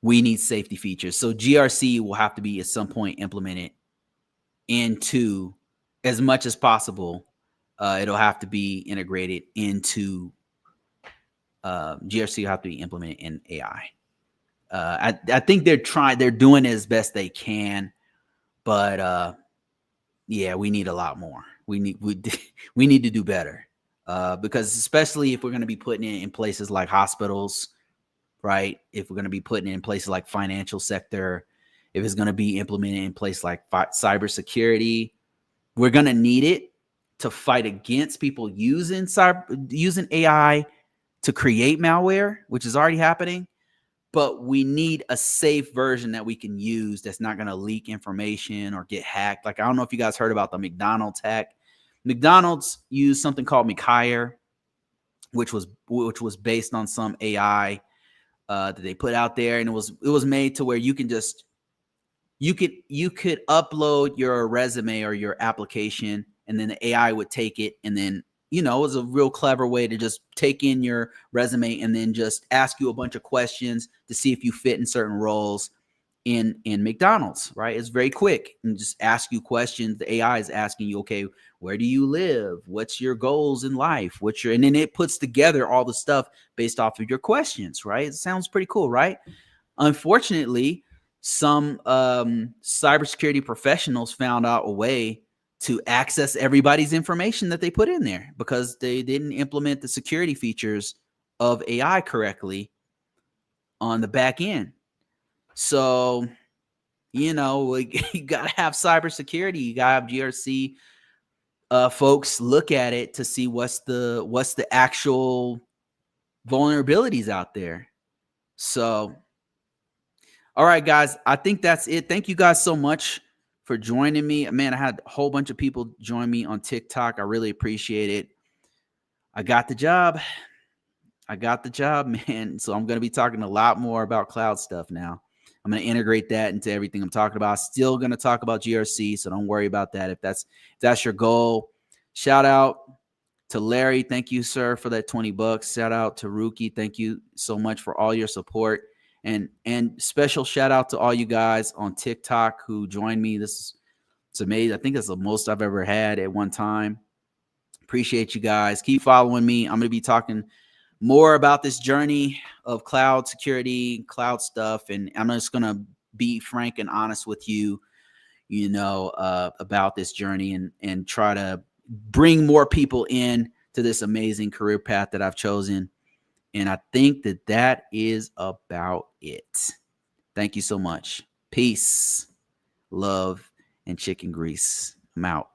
we need safety features. So GRC will have to be at some point implemented into, as much as possible. It'll have to be integrated into GRC will have to be implemented in AI. I think they're doing it as best they can, but yeah, we need a lot more. We need to do better, because especially if we're going to be putting it in places like hospitals, right? If we're going to be putting it in places like financial sector, if it's going to be implemented in places like cybersecurity, we're going to need it to fight against people using AI to create malware, which is already happening. But we need a safe version that we can use that's not going to leak information or get hacked. Like, I don't know if you guys heard about the McDonald's hack. McDonald's used something called McHire, which was based on some AI that they put out there, and it was made to where you can just you could upload your resume or your application, and then the AI would take it, and then it was a real clever way to just take in your resume and then just ask you a bunch of questions to see if you fit in certain roles in McDonald's, right? It's very quick, and just ask you questions. The AI is asking you, okay, where do you live? What's your goals in life? And then it puts together all the stuff based off of your questions, right? It sounds pretty cool, right? Unfortunately, some cybersecurity professionals found out a way to access everybody's information that they put in there because they didn't implement the security features of AI correctly on the back end. So, you got to have cybersecurity. You got to have GRC folks look at it to see what's the actual vulnerabilities out there. So, all right, guys, I think that's it. Thank you guys so much for joining me. Man, I had a whole bunch of people join me on TikTok. I really appreciate it. I got the job, man. So I'm going to be talking a lot more about cloud stuff now. I'm going to integrate that into everything I'm talking about. Still going to talk about GRC, so don't worry about that. If that's your goal. Shout out to Larry. Thank you, sir, for that $20. Shout out to Rookie. Thank you so much for all your support. And special shout out to all you guys on TikTok who joined me. It's amazing. I think it's the most I've ever had at one time. Appreciate you guys. Keep following me. I'm going to be talking more about this journey of cloud security, cloud stuff. And I'm just going to be frank and honest with you, about this journey and try to bring more people in to this amazing career path that I've chosen. And I think that is about it. Thank you so much. Peace, love, and chicken grease. I'm out.